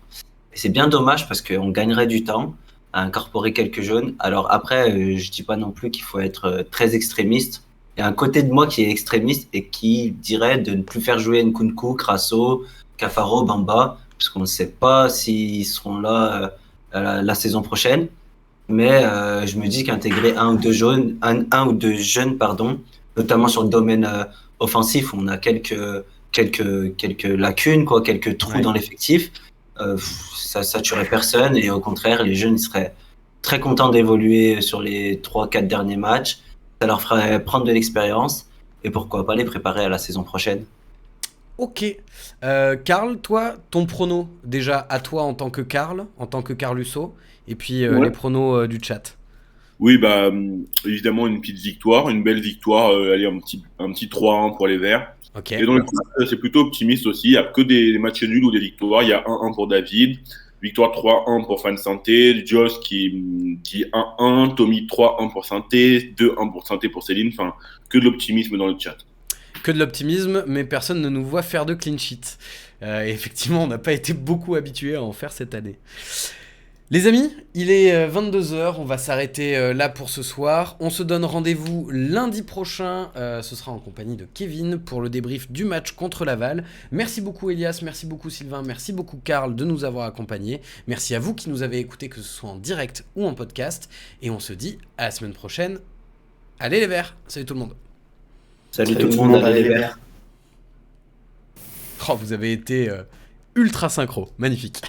Et c'est bien dommage parce qu'on gagnerait du temps à incorporer quelques jeunes. Alors après, je dis pas non plus qu'il faut être très extrémiste. Il y a un côté de moi qui est extrémiste et qui dirait de ne plus faire jouer Nkunku, Crasso, Cafaro, Bamba, parce qu'on ne sait pas s'ils seront là la saison prochaine. Mais je me dis qu'intégrer un ou deux jeunes, pardon, notamment sur le domaine offensif, où on a quelques lacunes, quoi, quelques trous Ouais. dans l'effectif. Ça tuerait personne et au contraire, les jeunes seraient très contents d'évoluer sur les 3-4 derniers matchs. Ça leur ferait prendre de l'expérience et pourquoi pas les préparer à la saison prochaine. Ok. Karl, toi, ton prono, déjà à toi en tant que Karl, en tant que Carlusso, et puis Ouais. les pronos du chat. Oui, bah, évidemment, une petite victoire, une belle victoire. Allez, un petit 3-1 pour les Verts. Ok. Et dans le chat, c'est plutôt optimiste aussi. Il n'y a que des matchs nuls ou des victoires. Il y a 1-1 pour David, victoire 3-1 pour Fan Santé, Joss qui dit 1-1, Tommy 3-1 pour Santé, 2-1 pour Santé pour Céline. Enfin, que de l'optimisme dans le chat. Que de l'optimisme, mais personne ne nous voit faire de clean sheet. Et effectivement, on n'a pas été beaucoup habitués à en faire cette année. Les amis, il est 22h, on va s'arrêter là pour ce soir. On se donne rendez-vous lundi prochain, ce sera en compagnie de Kevin pour le débrief du match contre Laval. Merci beaucoup Elias, merci beaucoup Sylvain, merci beaucoup Karl de nous avoir accompagnés. Merci à vous qui nous avez écoutés, que ce soit en direct ou en podcast. Et on se dit à la semaine prochaine. Allez les Verts, salut tout le monde. Salut tout le monde, allez les Verts. Oh, vous avez été ultra synchro, magnifique.